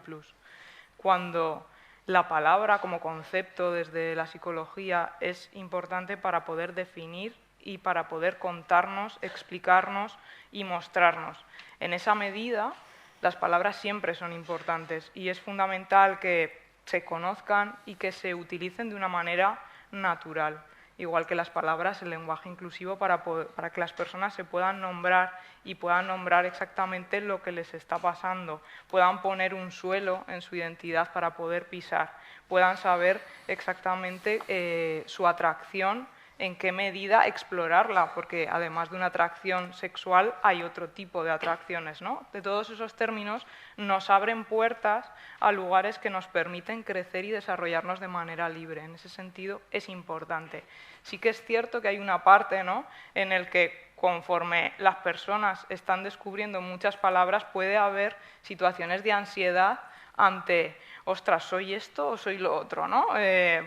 cuando la palabra como concepto desde la psicología es importante para poder definir y para poder contarnos, explicarnos y mostrarnos. En esa medida, las palabras siempre son importantes y es fundamental que se conozcan y que se utilicen de una manera natural. Igual que las palabras, el lenguaje inclusivo para que las personas se puedan nombrar y puedan nombrar exactamente lo que les está pasando, puedan poner un suelo en su identidad para poder pisar, puedan saber exactamente su atracción, en qué medida explorarla, porque además de una atracción sexual hay otro tipo de atracciones, ¿no? De todos esos términos nos abren puertas a lugares que nos permiten crecer y desarrollarnos de manera libre. En ese sentido es importante. Sí que es cierto que hay una parte, ¿no?, en el que conforme las personas están descubriendo muchas palabras puede haber situaciones de ansiedad ante, ostras, ¿soy esto o soy lo otro?, ¿no?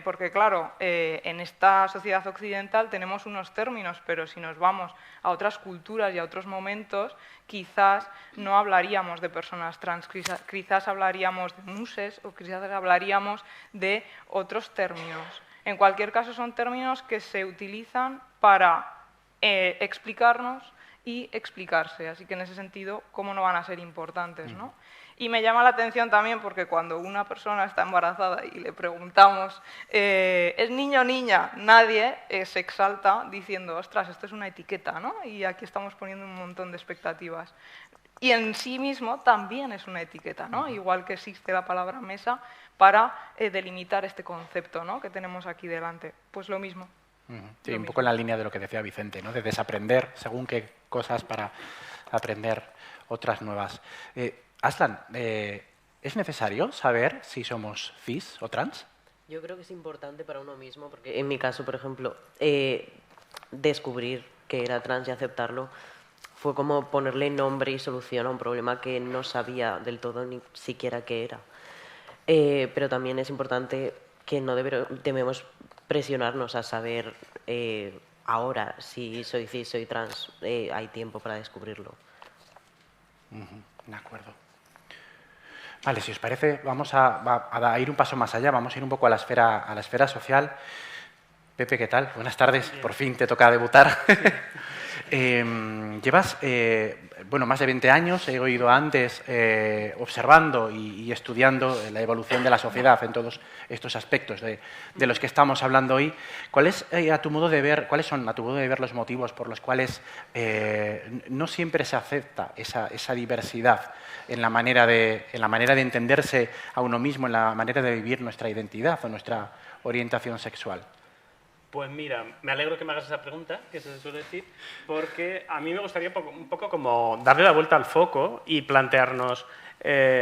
Porque claro, en esta sociedad occidental tenemos unos términos, pero si nos vamos a otras culturas y a otros momentos, quizás no hablaríamos de personas trans, quizás hablaríamos de muses o quizás hablaríamos de otros términos. En cualquier caso, son términos que se utilizan para explicarnos y explicarse, así que en ese sentido, ¿cómo no van a ser importantes, ¿no? Y me llama la atención también porque cuando una persona está embarazada y le preguntamos ¿es niño o niña? Nadie se exalta diciendo, ostras, esto es una etiqueta, ¿no? Y aquí estamos poniendo un montón de expectativas. Y en sí mismo también es una etiqueta, ¿no? Igual que existe la palabra mesa para delimitar este concepto, ¿no?, que tenemos aquí delante. Pues lo mismo.
Sí, un poco en la línea de lo que decía Vicente, ¿no?, de desaprender según qué cosas para aprender otras nuevas. Aslan, ¿es necesario saber si somos cis o trans?
Yo creo que es importante para uno mismo, porque en mi caso, por ejemplo, descubrir que era trans y aceptarlo fue como ponerle nombre y solución a un problema que no sabía del todo ni siquiera qué era. Pero también es importante que no debemos presionarnos a saber ahora si soy cis, soy trans. Hay tiempo para descubrirlo.
De acuerdo. Vale, si os parece, vamos a ir un paso más allá, vamos a ir un poco a la esfera social. Pepe, ¿qué tal? Buenas tardes, bien. Por fin te toca debutar. Llevas más de 20 años, he oído antes, observando y estudiando la evolución de la sociedad en todos estos aspectos de los que estamos hablando hoy. ¿Cuáles son, a tu modo de ver, los motivos por los cuales no siempre se acepta esa diversidad en la manera de entenderse a uno mismo, en la manera de vivir nuestra identidad o nuestra orientación sexual?
Pues mira, me alegro que me hagas esa pregunta, que se suele decir, porque a mí me gustaría un poco como darle la vuelta al foco y plantearnos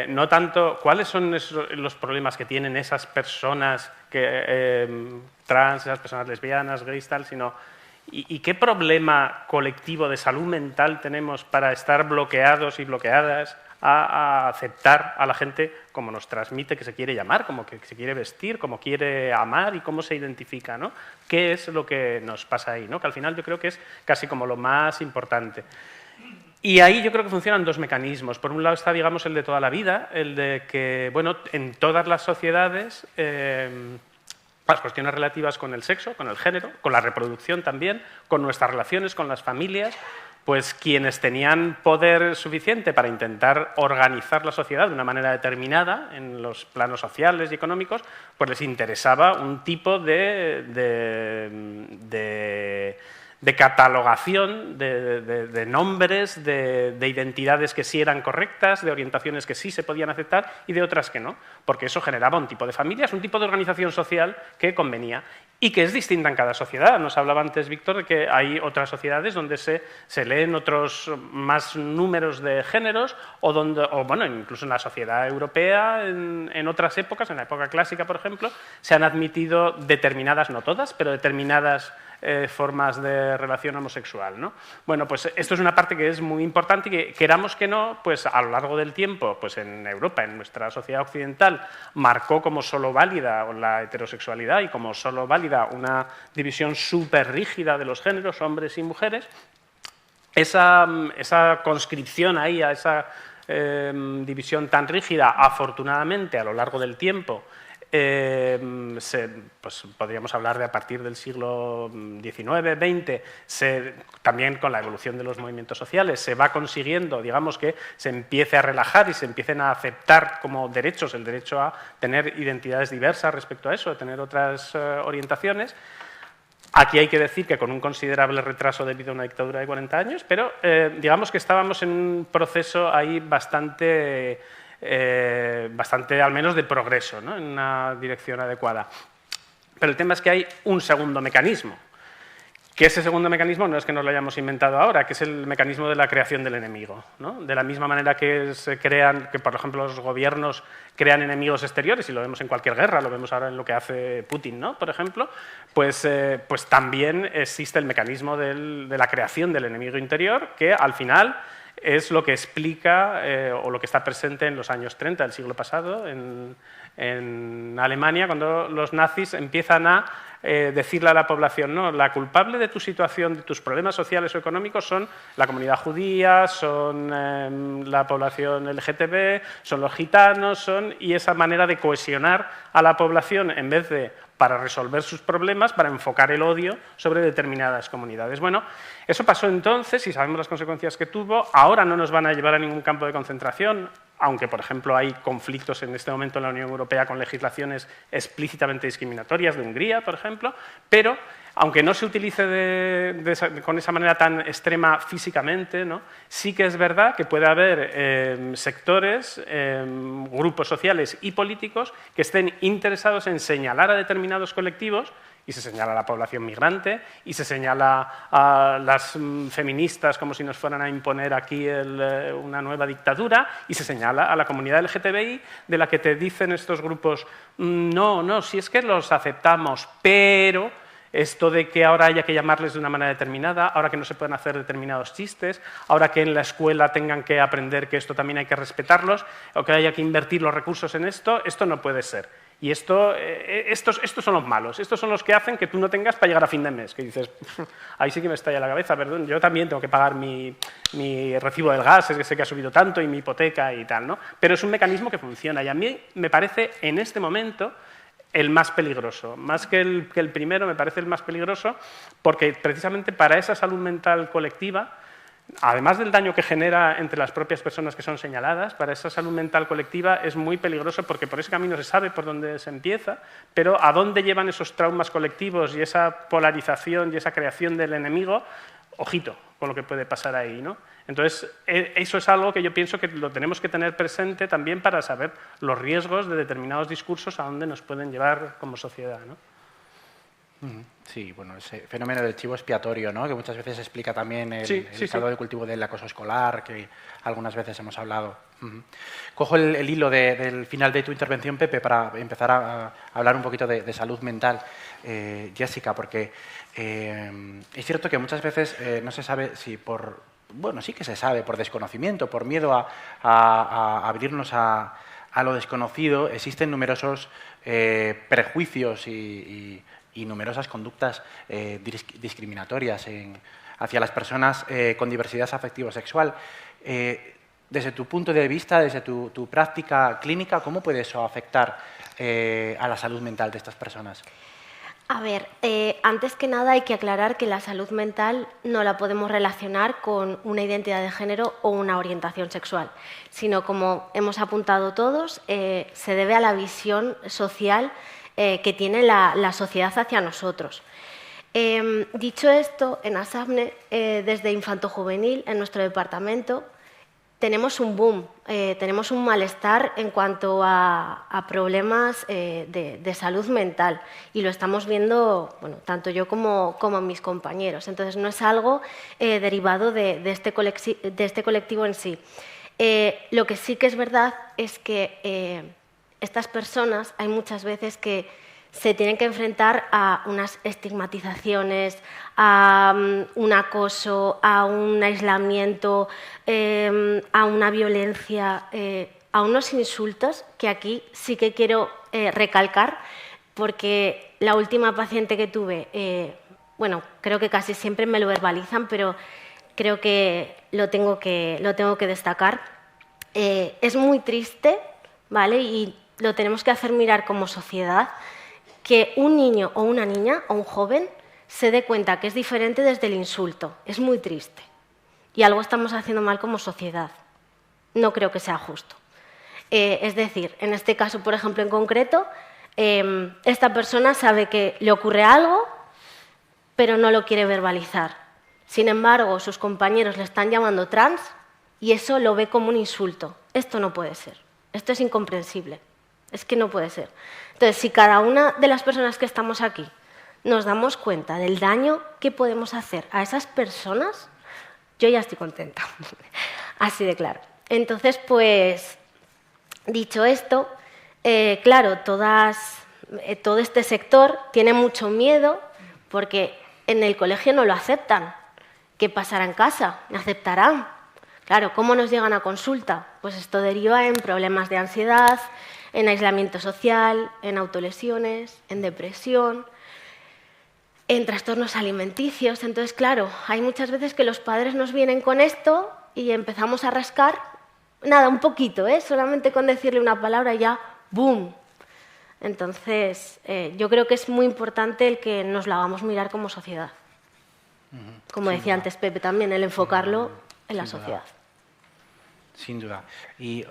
no tanto cuáles son los problemas que tienen esas personas trans, esas personas lesbianas, gays, tal, sino y qué problema colectivo de salud mental tenemos para estar bloqueados y bloqueadas a aceptar a la gente como nos transmite que se quiere llamar, como que se quiere vestir, como quiere amar y cómo se identifica, ¿no? ¿Qué es lo que nos pasa ahí, ¿no? Que al final yo creo que es casi como lo más importante. Y ahí yo creo que funcionan dos mecanismos. Por un lado está, digamos, el de toda la vida, el de que, bueno, en todas las sociedades las cuestiones relativas con el sexo, con el género, con la reproducción también, con nuestras relaciones, con las familias, pues quienes tenían poder suficiente para intentar organizar la sociedad de una manera determinada en los planos sociales y económicos, pues les interesaba un tipo de catalogación de nombres, de identidades que sí eran correctas, de orientaciones que sí se podían aceptar y de otras que no, porque eso generaba un tipo de familias, un tipo de organización social que convenía y que es distinta en cada sociedad. Nos hablaba antes Víctor de que hay otras sociedades donde se leen otros más números de géneros o bueno, incluso en la sociedad europea, en otras épocas, en la época clásica, por ejemplo, se han admitido determinadas, no todas, pero determinadas formas de relación homosexual, ¿no? Bueno, pues esto es una parte que es muy importante y que, queramos que no, pues a lo largo del tiempo, pues en Europa, en nuestra sociedad occidental, marcó como solo válida la heterosexualidad y como solo válida una división súper rígida de los géneros, hombres y mujeres. Esa conscripción ahí a esa división tan rígida, afortunadamente, a lo largo del tiempo, pues podríamos hablar de a partir del siglo XIX, XX, también con la evolución de los movimientos sociales, se va consiguiendo, digamos, que se empiece a relajar y se empiecen a aceptar como derechos el derecho a tener identidades diversas respecto a eso, a tener otras orientaciones. Aquí hay que decir que con un considerable retraso debido a una dictadura de 40 años, pero digamos que estábamos en un proceso ahí bastante al menos de progreso, ¿no? En una dirección adecuada. Pero el tema es que hay un segundo mecanismo, que ese segundo mecanismo no es que nos lo hayamos inventado ahora, que es el mecanismo de la creación del enemigo, ¿no? De la misma manera que por ejemplo, los gobiernos crean enemigos exteriores, y lo vemos en cualquier guerra, lo vemos ahora en lo que hace Putin, ¿no? Por ejemplo, pues también existe el mecanismo de la creación del enemigo interior, que al final es lo que explica o lo que está presente en los años 30 del siglo pasado en Alemania, cuando los nazis empiezan a decirle a la población, no, la culpable de tu situación, de tus problemas sociales o económicos son la comunidad judía, son la población LGTB, son los gitanos, y esa manera de cohesionar a la población en vez de para resolver sus problemas, para enfocar el odio sobre determinadas comunidades. Bueno, eso pasó entonces y sabemos las consecuencias que tuvo. Ahora no nos van a llevar a ningún campo de concentración, aunque, por ejemplo, hay conflictos en este momento en la Unión Europea con legislaciones explícitamente discriminatorias de Hungría, por ejemplo, pero aunque no se utilice con esa manera tan extrema físicamente, ¿no? Sí que es verdad que puede haber sectores, grupos sociales y políticos que estén interesados en señalar a determinados colectivos, y se señala a la población migrante, y se señala a las feministas como si nos fueran a imponer aquí una nueva dictadura, y se señala a la comunidad LGTBI, de la que te dicen estos grupos, no, si es que los aceptamos, pero esto de que ahora haya que llamarles de una manera determinada, ahora que no se pueden hacer determinados chistes, ahora que en la escuela tengan que aprender que esto también hay que respetarlos, o que haya que invertir los recursos en esto no puede ser. Y estos son los malos, estos son los que hacen que tú no tengas para llegar a fin de mes, que dices, ahí sí que me estalla la cabeza, perdón, yo también tengo que pagar mi recibo del gas, es que sé que ha subido tanto, y mi hipoteca y tal, ¿no? Pero es un mecanismo que funciona, y a mí me parece en este momento el más peligroso, más que el primero, me parece el más peligroso, porque precisamente para esa salud mental colectiva, además del daño que genera entre las propias personas que son señaladas, para esa salud mental colectiva es muy peligroso porque por ese camino se sabe por dónde se empieza, pero a dónde llevan esos traumas colectivos y esa polarización y esa creación del enemigo, ojito con lo que puede pasar ahí, ¿no? Entonces, eso es algo que yo pienso que lo tenemos que tener presente también para saber los riesgos de determinados discursos a dónde nos pueden llevar como sociedad, ¿no?
Sí, bueno, ese fenómeno del chivo expiatorio, ¿no? Que muchas veces explica también el caldo de cultivo del acoso escolar, que algunas veces hemos hablado. Cojo el hilo del final de tu intervención, Pepe, para empezar a hablar un poquito de salud mental, Jessica, porque es cierto que muchas veces no se sabe si bueno, sí que se sabe, por desconocimiento, por miedo a abrirnos a lo desconocido, existen numerosos prejuicios y numerosas conductas discriminatorias hacia las personas con diversidad afectivo-sexual. Desde tu punto de vista, desde tu práctica clínica, ¿cómo puede eso afectar a la salud mental de estas personas?
A ver, antes que nada hay que aclarar que la salud mental no la podemos relacionar con una identidad de género o una orientación sexual, sino, como hemos apuntado todos, se debe a la visión social que tiene la sociedad hacia nosotros. Dicho esto, en ASAPNE, desde infanto-juvenil, en nuestro departamento, tenemos un boom, tenemos un malestar en cuanto a problemas de salud mental, y lo estamos viendo, bueno, tanto yo como mis compañeros. Entonces, no es algo derivado de este colectivo en sí. Lo que sí que es verdad es que estas personas hay muchas veces que se tienen que enfrentar a unas estigmatizaciones, a un acoso, a un aislamiento, a una violencia, a unos insultos que aquí sí que quiero recalcar, porque la última paciente que tuve, bueno, creo que casi siempre me lo verbalizan, pero creo que lo tengo que destacar. es muy triste, ¿vale? Y lo tenemos que hacer mirar como sociedad, que un niño o una niña o un joven se dé cuenta que es diferente desde el insulto. Es muy triste. Y algo estamos haciendo mal como sociedad. No creo que sea justo. Es decir, en este caso, por ejemplo, en concreto, esta persona sabe que le ocurre algo, pero no lo quiere verbalizar. Sin embargo, sus compañeros le están llamando trans y eso lo ve como un insulto. Esto no puede ser. Esto es incomprensible. Es que no puede ser. Entonces, si cada una de las personas que estamos aquí nos damos cuenta del daño que podemos hacer a esas personas, yo ya estoy contenta. Así de claro. Entonces, pues, dicho esto, claro, todo este sector tiene mucho miedo porque en el colegio no lo aceptan. ¿Qué pasará en casa? ¿Me aceptarán? Claro, ¿cómo nos llegan a consulta? Pues esto deriva en problemas de ansiedad, en aislamiento social, en autolesiones, en depresión, en trastornos alimenticios. Entonces, claro, hay muchas veces que los padres nos vienen con esto y empezamos a rascar, nada, un poquito, solamente con decirle una palabra ya, ¡boom! Entonces, yo creo que es muy importante el que nos lo hagamos mirar como sociedad. Como decía antes Pepe también, el enfocarlo en la sociedad.
Sin duda. Y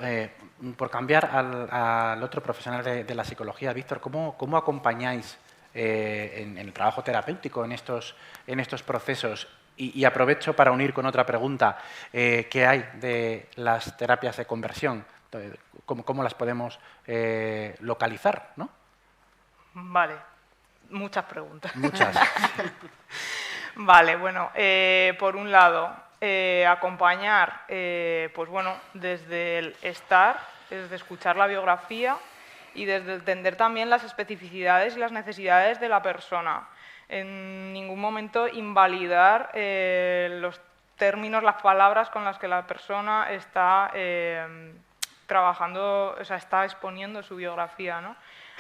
por cambiar al otro profesional de la psicología, Víctor, ¿cómo acompañáis en el trabajo terapéutico en estos procesos? Y aprovecho para unir con otra pregunta. ¿Qué hay de las terapias de conversión? ¿Cómo las podemos localizar, ¿no?
Vale, muchas preguntas.
Muchas.
Vale, bueno, por un lado, acompañar, pues bueno, desde el estar, desde escuchar la biografía y desde entender también las especificidades y las necesidades de la persona. En ningún momento invalidar los términos, las palabras con las que la persona está trabajando, o sea, está exponiendo su biografía, ¿no?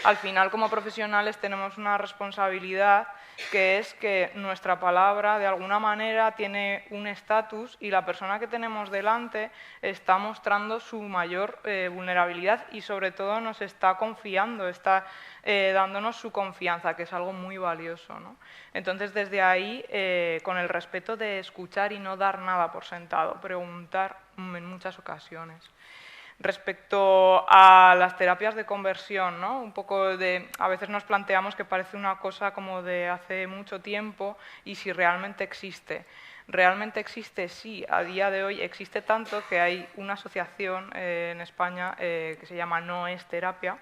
Al final, como profesionales, tenemos una responsabilidad que es que nuestra palabra, de alguna manera, tiene un estatus y la persona que tenemos delante está mostrando su mayor vulnerabilidad y, sobre todo, nos está confiando, está dándonos su confianza, que es algo muy valioso, ¿no? Entonces, desde ahí, con el respeto de escuchar y no dar nada por sentado, preguntar en muchas ocasiones. Respecto a las terapias de conversión, ¿no? Un poco a veces nos planteamos que parece una cosa como de hace mucho tiempo y si realmente existe. Realmente existe, sí, a día de hoy existe tanto que hay una asociación en España que se llama No es Terapia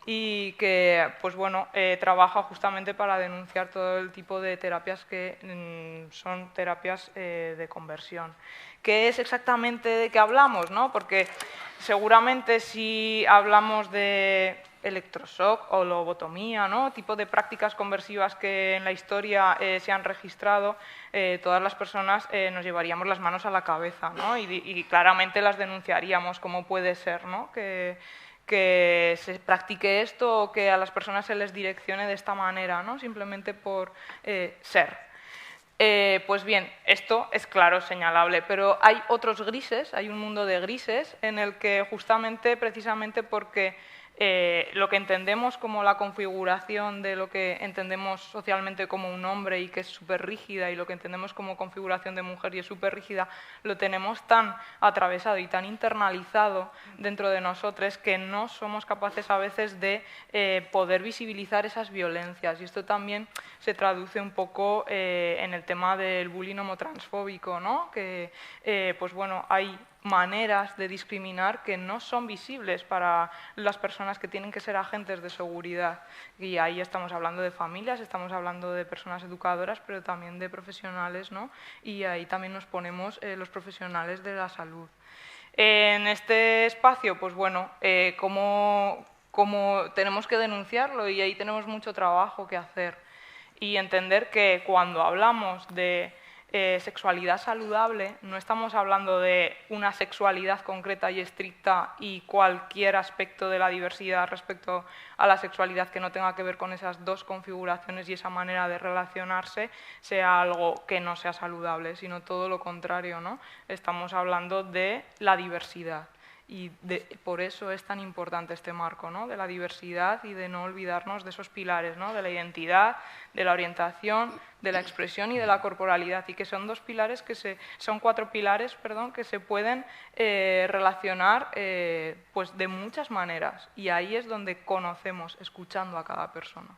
y que, pues bueno, trabaja justamente para denunciar todo el tipo de terapias que son terapias de conversión. ¿Qué es exactamente de qué hablamos, no? Porque seguramente si hablamos de electroshock o lobotomía, ¿no? Tipo de prácticas conversivas que en la historia se han registrado, todas las personas nos llevaríamos las manos a la cabeza, ¿no? Y claramente las denunciaríamos. ¿Cómo puede ser, ¿no? que se practique esto o que a las personas se les direccione de esta manera, ¿no? Simplemente por ser. Pues bien, esto es claro, señalable, pero hay otros grises, hay un mundo de grises en el que justamente, precisamente porque lo que entendemos como la configuración de lo que entendemos socialmente como un hombre y que es súper rígida y lo que entendemos como configuración de mujer y es súper rígida, lo tenemos tan atravesado y tan internalizado dentro de nosotros que no somos capaces a veces de poder visibilizar esas violencias. Y esto también se traduce un poco en el tema del bullying homotransfóbico, ¿no? Que, pues bueno, hay maneras de discriminar que no son visibles para las personas que tienen que ser agentes de seguridad. Y ahí estamos hablando de familias, estamos hablando de personas educadoras, pero también de profesionales, ¿no? Y ahí también nos ponemos los profesionales de la salud. En este espacio, pues bueno, como tenemos que denunciarlo y ahí tenemos mucho trabajo que hacer y entender que cuando hablamos de sexualidad saludable, no estamos hablando de una sexualidad concreta y estricta y cualquier aspecto de la diversidad respecto a la sexualidad que no tenga que ver con esas dos configuraciones y esa manera de relacionarse sea algo que no sea saludable, sino todo lo contrario, ¿no? Estamos hablando de la diversidad Y por eso es tan importante este marco, ¿no? De la diversidad y de no olvidarnos de esos pilares, ¿no? De la identidad, de la orientación, de la expresión y de la corporalidad, y que son cuatro pilares, perdón, que se pueden relacionar pues de muchas maneras, y ahí es donde conocemos, escuchando a cada persona.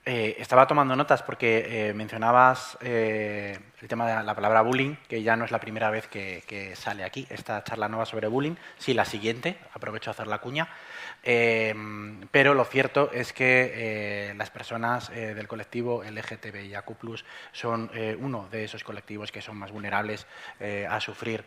Estaba tomando notas porque mencionabas el tema de la palabra bullying, que ya no es la primera vez que sale aquí, esta charla nueva sobre bullying, sí, la siguiente, aprovecho a hacer la cuña, pero lo cierto es que las personas del colectivo LGTBIQ+, son uno de esos colectivos que son más vulnerables a sufrir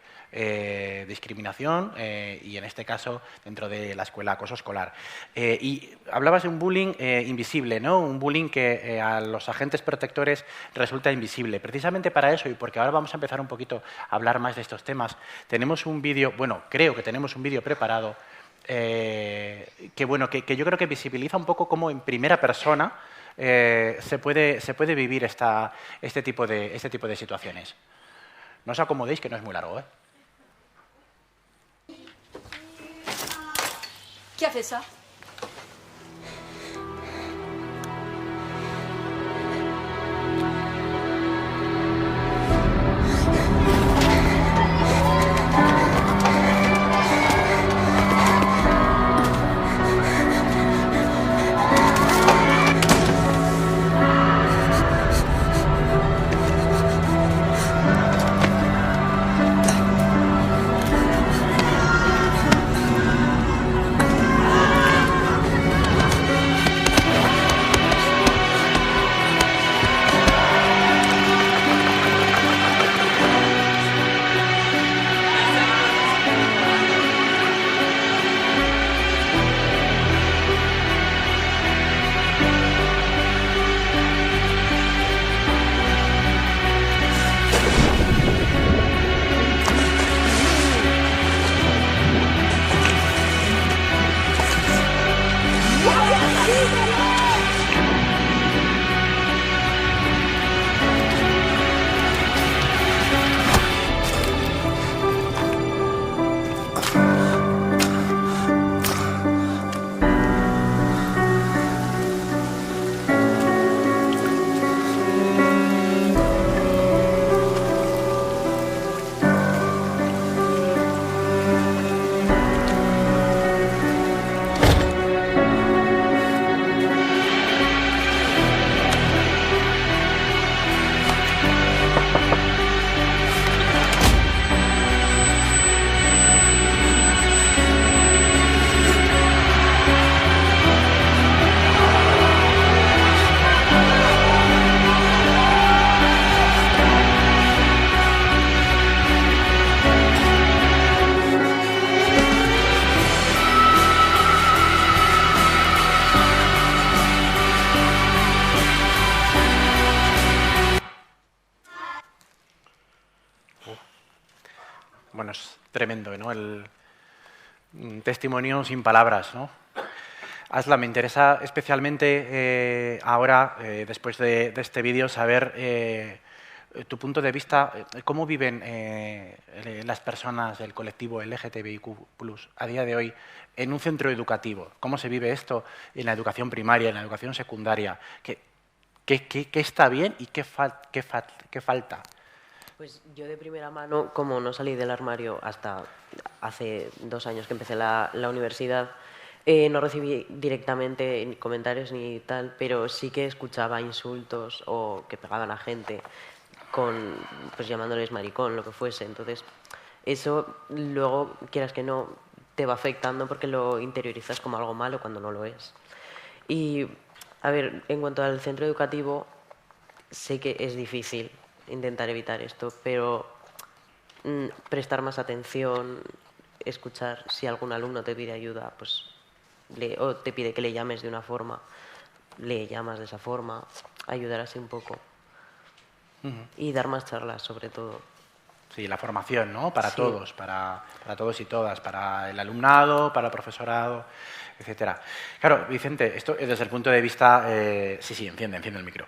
discriminación y, en este caso, dentro de la escuela, acoso escolar. Y hablabas de un bullying invisible, ¿no? Un bullying que a los agentes protectores resulta invisible. Precisamente para eso, y porque ahora vamos a empezar un poquito a hablar más de estos temas, tenemos un vídeo, bueno, creo que tenemos un vídeo preparado que yo creo que visibiliza un poco cómo en primera persona se puede vivir este tipo de situaciones. No os acomodéis, que no es muy largo, ¿eh?
Qui a fait ça?
Bueno, es tremendo, ¿no? El testimonio sin palabras, ¿no? Asla, me interesa especialmente ahora, después de este vídeo, saber tu punto de vista, cómo viven las personas del colectivo LGTBIQ+ a día de hoy en un centro educativo. ¿Cómo se vive esto en la educación primaria, en la educación secundaria? ¿Qué está bien y qué falta?
Pues yo de primera mano, como no salí del armario hasta hace 2 años que empecé la universidad, no recibí directamente ni comentarios ni tal, pero sí que escuchaba insultos o que pegaban a gente pues llamándoles maricón, lo que fuese. Entonces, eso luego, quieras que no, te va afectando porque lo interiorizas como algo malo cuando no lo es. Y, a ver, en cuanto al centro educativo, sé que es difícil intentar evitar esto, pero prestar más atención, escuchar si algún alumno te pide ayuda, pues o te pide que le llames de una forma, le llamas de esa forma, ayudar así un poco. Y dar más charlas, sobre todo.
Sí, la formación, ¿no? Para
Sí.
todos, para todos y todas, para el alumnado, para el profesorado, etcétera. Claro, Vicente, esto desde el punto de vista... sí, enciende el micro.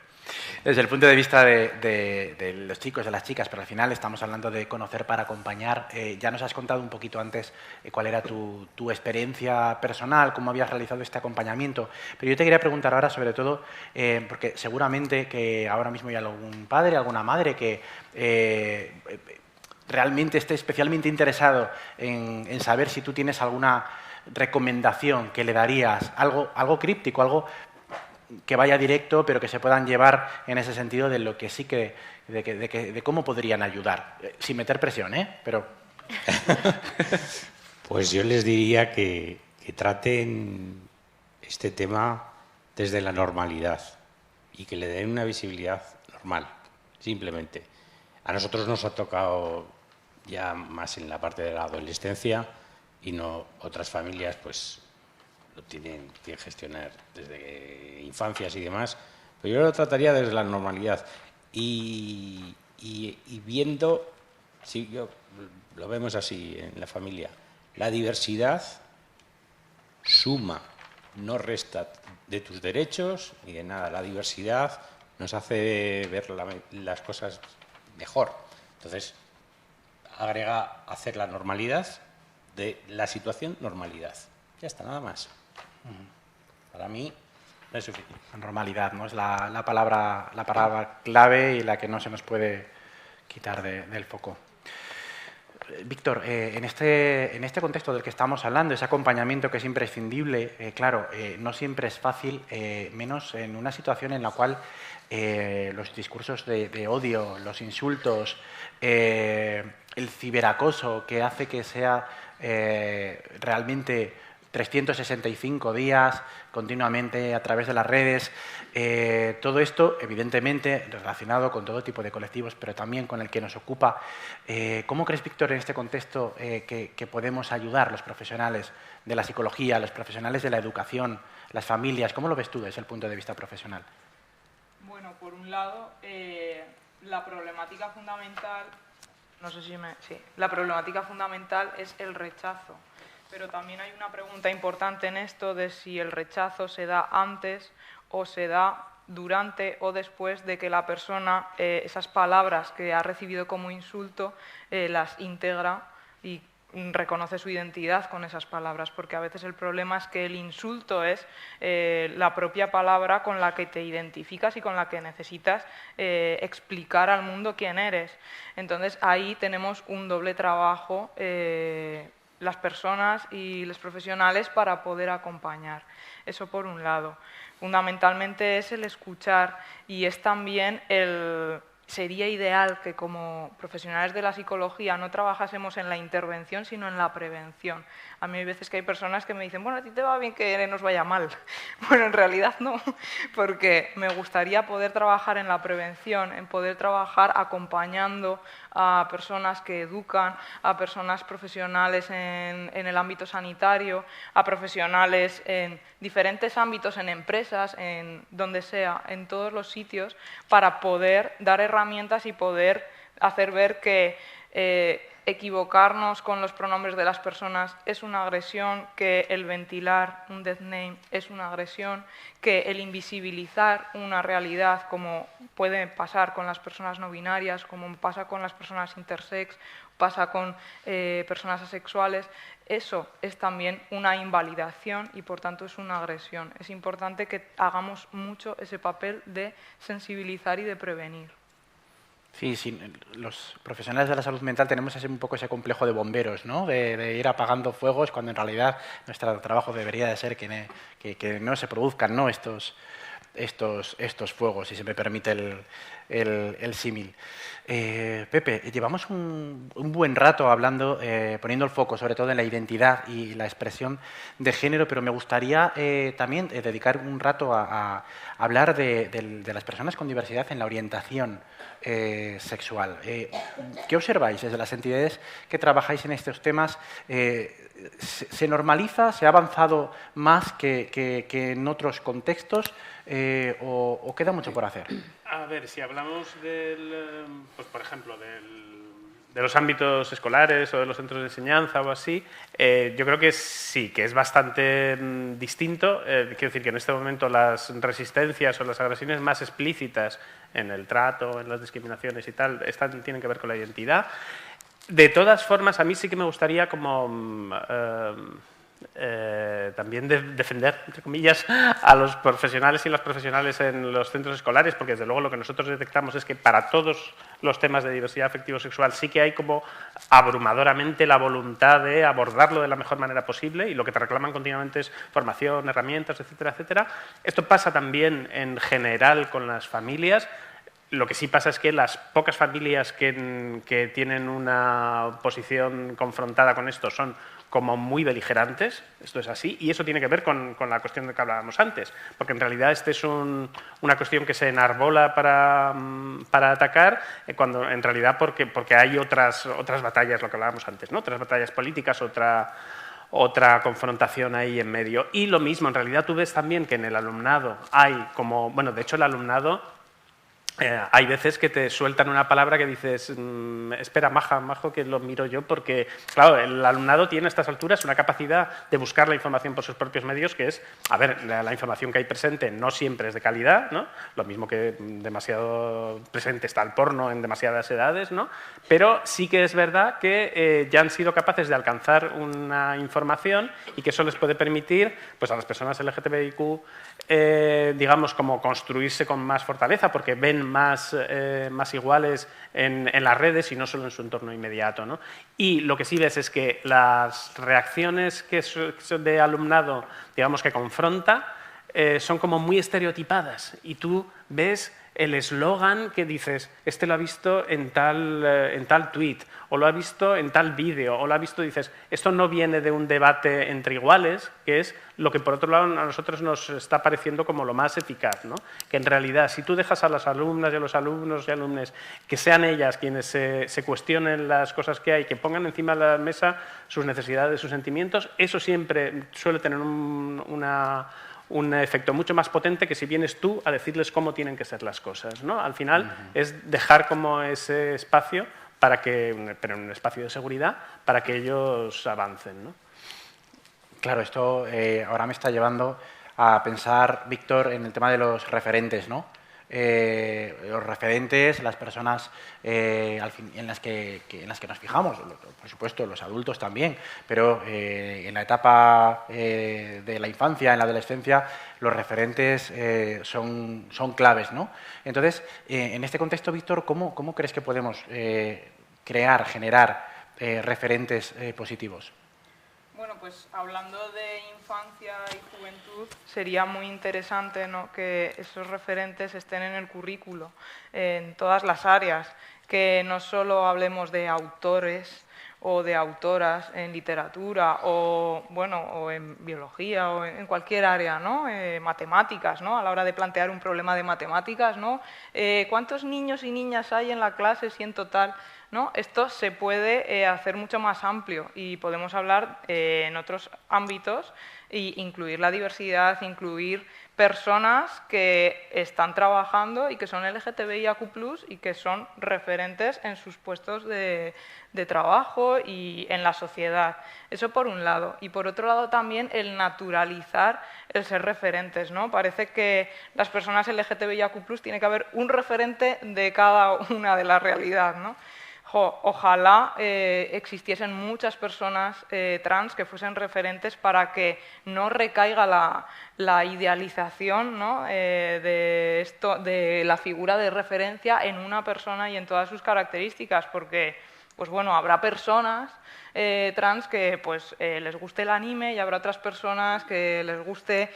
Desde el punto de vista de los chicos, de las chicas, pero al final estamos hablando de conocer para acompañar. Ya nos has contado un poquito antes cuál era tu experiencia personal, cómo habías realizado este acompañamiento, pero yo te quería preguntar ahora sobre todo, porque seguramente que ahora mismo hay algún padre, alguna madre que realmente esté especialmente interesado en saber si tú tienes alguna recomendación que le darías, algo críptico, algo que vaya directo, pero que se puedan llevar en ese sentido de lo que sí que de cómo podrían ayudar, sin meter presión, pero
Pues yo les diría que traten este tema desde la normalidad y que le den una visibilidad normal, simplemente. A nosotros nos ha tocado ya más en la parte de la adolescencia y no otras familias pues lo tienen que gestionar desde infancias y demás, pero yo lo trataría desde la normalidad y viendo, si yo lo vemos así en la familia, la diversidad suma, no resta de tus derechos ni de nada. La diversidad nos hace ver las cosas mejor. Entonces, agrega hacer la normalidad de la situación normalidad. Ya está, nada más. Para mí no es suficiente.
normalidad, ¿no? Es la palabra clave y la que no se nos puede quitar del foco. Víctor, en este contexto del que estamos hablando, ese acompañamiento que es imprescindible, claro, no siempre es fácil, menos en una situación en la cual los discursos de odio, los insultos, el ciberacoso que hace que sea realmente 365 días continuamente a través de las redes, todo esto evidentemente relacionado con todo tipo de colectivos, pero también con el que nos ocupa. ¿Cómo crees, Víctor, en este contexto que podemos ayudar los profesionales de la psicología, los profesionales de la educación, las familias? ¿Cómo lo ves tú desde el punto de vista profesional?
Bueno, por un lado, la problemática fundamental, la problemática fundamental es el rechazo. Pero también hay una pregunta importante en esto de si el rechazo se da antes o se da durante o después de que la persona esas palabras que ha recibido como insulto las integra y reconoce su identidad con esas palabras, porque a veces el problema es que el insulto es la propia palabra con la que te identificas y con la que necesitas explicar al mundo quién eres. Entonces ahí tenemos un doble trabajo las personas y los profesionales para poder acompañar. Eso por un lado. Fundamentalmente es el escuchar y es también sería ideal que como profesionales de la psicología no trabajásemos en la intervención, sino en la prevención. A mí hay veces que hay personas que me dicen, bueno, a ti te va bien que nos vaya mal. Bueno, en realidad no, porque me gustaría poder trabajar en la prevención, en poder trabajar acompañando a personas que educan, a personas profesionales en el ámbito sanitario, a profesionales en diferentes ámbitos, en empresas, en donde sea, en todos los sitios, para poder dar herramientas y poder hacer ver que equivocarnos con los pronombres de las personas es una agresión, que el ventilar un death name es una agresión, que el invisibilizar una realidad, como puede pasar con las personas no binarias, como pasa con las personas intersex, pasa con personas asexuales, eso es también una invalidación y por tanto es una agresión. Es importante que hagamos mucho ese papel de sensibilizar y de prevenir.
Sí, los profesionales de la salud mental tenemos un poco ese complejo de bomberos, ¿no? De ir apagando fuegos cuando en realidad nuestro trabajo debería de ser que no se produzcan, ¿no? estos fuegos, si se me permite el símil. Pepe, llevamos un buen rato hablando, poniendo el foco sobre todo en la identidad y la expresión de género, pero me gustaría también dedicar un rato a hablar de las personas con diversidad en la orientación sexual. ¿Qué observáis desde las entidades que trabajáis en estos temas? ¿Se normaliza? ¿Se ha avanzado más que en otros contextos? ¿O queda mucho por hacer?
A ver, si hablamos pues por ejemplo, del los ámbitos escolares o de los centros de enseñanza o así, yo creo que sí, que es bastante distinto. Quiero decir que en este momento las resistencias o las agresiones más explícitas en el trato, en las discriminaciones y tal, tienen que ver con la identidad. De todas formas, a mí sí que me gustaría como también defender, entre comillas, a los profesionales y las profesionales en los centros escolares, porque desde luego lo que nosotros detectamos es que para todos los temas de diversidad afectivo-sexual sí que hay como abrumadoramente la voluntad de abordarlo de la mejor manera posible, y lo que te reclaman continuamente es formación, herramientas, etcétera, etcétera. Esto pasa también en general con las familias. Lo que sí pasa es que las pocas familias que tienen una posición confrontada con esto son como muy beligerantes, esto es así, y eso tiene que ver con la cuestión de que hablábamos antes, porque en realidad esta es una cuestión que se enarbola para atacar, cuando en realidad porque hay otras batallas, lo que hablábamos antes, ¿no? Otras batallas políticas, otra confrontación ahí en medio. Y lo mismo, en realidad tú ves también que en el alumnado hay como, bueno, de hecho el alumnado, hay veces que te sueltan una palabra que dices, espera, majo, que lo miro yo, porque, claro, el alumnado tiene a estas alturas una capacidad de buscar la información por sus propios medios, que es, a ver, la información que hay presente no siempre es de calidad, ¿no? Lo mismo que demasiado presente está el porno en demasiadas edades, ¿no? Pero sí que es verdad que ya han sido capaces de alcanzar una información y que eso les puede permitir, pues a las personas LGTBIQ, digamos, como construirse con más fortaleza, porque ven más iguales en las redes y no solo en su entorno inmediato, ¿no? Y lo que sí ves es que las reacciones que son de alumnado, digamos, que confronta, son como muy estereotipadas, y tú ves el eslogan que dices, este lo ha visto en tal tuit, o lo ha visto en tal vídeo, o lo ha visto, dices, esto no viene de un debate entre iguales, que es lo que por otro lado a nosotros nos está pareciendo como lo más eficaz, ¿no? Que en realidad, si tú dejas a las alumnas y a los alumnos y alumnes que sean ellas quienes se cuestionen las cosas que hay, que pongan encima de la mesa sus necesidades, sus sentimientos, eso siempre suele tener un efecto mucho más potente que si vienes tú a decirles cómo tienen que ser las cosas, ¿no? Al final es dejar como ese espacio pero en un espacio de seguridad, para que ellos avancen, ¿no?
Claro, esto ahora me está llevando a pensar, Víctor, en el tema de los referentes, ¿no? Los referentes, las personas en las que nos fijamos, por supuesto los adultos también, pero en la etapa de la infancia, en la adolescencia, los referentes son claves, ¿no? Entonces, en este contexto, Víctor, ¿cómo crees que podemos generar referentes positivos?
Bueno, pues hablando de infancia y juventud, sería muy interesante, ¿no?, que esos referentes estén en el currículo, en todas las áreas, que no solo hablemos de autores o de autoras en literatura o en biología o en cualquier área, ¿no? Matemáticas, ¿no? A la hora de plantear un problema de matemáticas, ¿no? ¿Cuántos niños y niñas hay en la clase si en total? ¿No? Esto se puede hacer mucho más amplio y podemos hablar en otros ámbitos e incluir la diversidad, incluir personas que están trabajando y que son LGTBIAQ+, y que son referentes en sus puestos de trabajo y en la sociedad. Eso por un lado. Y por otro lado también el naturalizar el ser referentes, ¿no? Parece que las personas LGTBIAQ+, tiene que haber un referente de cada una de la realidad, ¿no? Ojalá existiesen muchas personas trans que fuesen referentes para que no recaiga la idealización, ¿no?, de la figura de referencia en una persona y en todas sus características, porque pues bueno, habrá personas trans que pues, les guste el anime, y habrá otras personas que les guste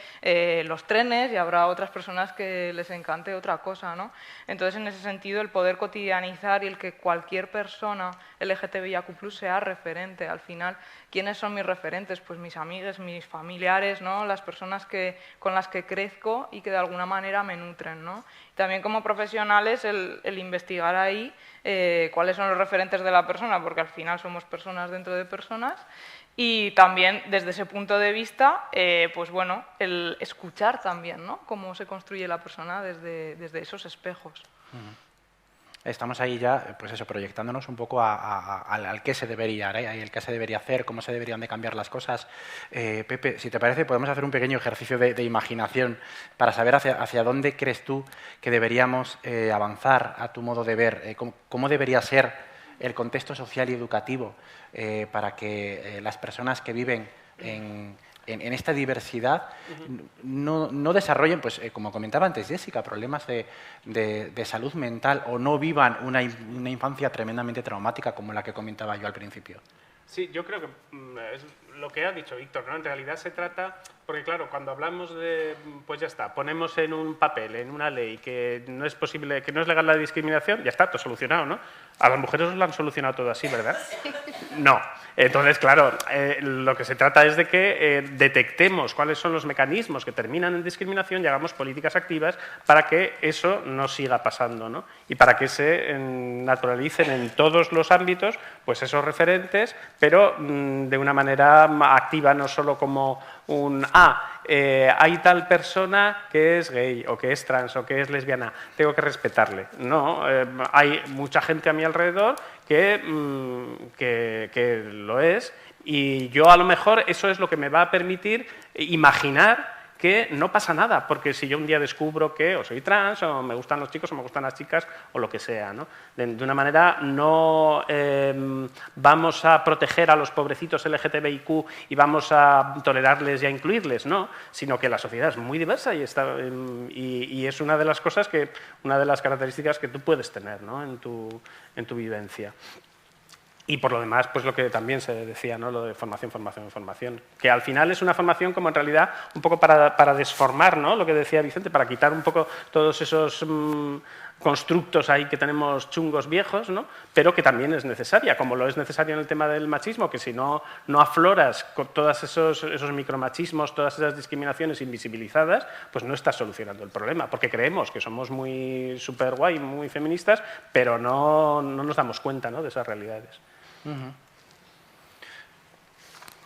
los trenes, y habrá otras personas que les encante otra cosa, ¿no? Entonces, en ese sentido, el poder cotidianizar y el que cualquier persona LGTBIAQ+ sea referente. Al final, ¿quiénes son mis referentes? Pues mis amigos, mis familiares, ¿no? Las personas con las que crezco y que de alguna manera me nutren, ¿no? También como profesionales el investigar ahí cuáles son los referentes de la persona, porque al final somos personas dentro de personas, y también desde ese punto de vista, pues bueno, el escuchar también, ¿no?, cómo se construye la persona desde esos espejos.
estamos ahí ya, pues eso, proyectándonos un poco al qué se debería, el qué se debería hacer, cómo se deberían de cambiar las cosas. Pepe, si te parece, podemos hacer un pequeño ejercicio de imaginación para saber hacia dónde crees tú que deberíamos avanzar a tu modo de ver, cómo debería ser el contexto social y educativo para que las personas que viven en esta diversidad no desarrollen, pues como comentaba antes Jessica, problemas de salud mental o no vivan una infancia tremendamente traumática como la que comentaba yo al principio.
Sí, yo creo que es lo que ha dicho Víctor, ¿no? En realidad se trata, porque claro, cuando hablamos de, pues ya está, ponemos en un papel, en una ley, que no es posible, que no es legal la discriminación, ya está, todo solucionado, ¿no? A las mujeres os lo han solucionado todo así, ¿verdad? No. Entonces, claro, lo que se trata es de que detectemos cuáles son los mecanismos que terminan en discriminación y hagamos políticas activas para que eso no siga pasando, ¿no? Y para que se naturalicen en todos los ámbitos pues esos referentes, pero de una manera activa, no solo como un hay tal persona que es gay o que es trans o que es lesbiana, tengo que respetarle. No, hay mucha gente a mi alrededor que lo es, y yo a lo mejor eso es lo que me va a permitir imaginar que no pasa nada, porque si yo un día descubro que o soy trans, o me gustan los chicos, o me gustan las chicas, o lo que sea, ¿no? De una manera no vamos a proteger a los pobrecitos LGTBIQ y vamos a tolerarles y a incluirles, no, sino que la sociedad es muy diversa y es una de las cosas una de las características que tú puedes tener, ¿no? en tu vivencia. Y por lo demás, pues lo que también se decía, ¿no? Lo de formación, que al final es una formación como en realidad un poco para desformar, ¿no? Lo que decía Vicente, para quitar un poco todos esos constructos ahí que tenemos chungos viejos, ¿no? Pero que también es necesaria, como lo es necesario en el tema del machismo, que si no afloras con todos esos micromachismos, todas esas discriminaciones invisibilizadas, pues no estás solucionando el problema, porque creemos que somos muy súper guay, muy feministas, pero no nos damos cuenta, ¿no? De esas realidades.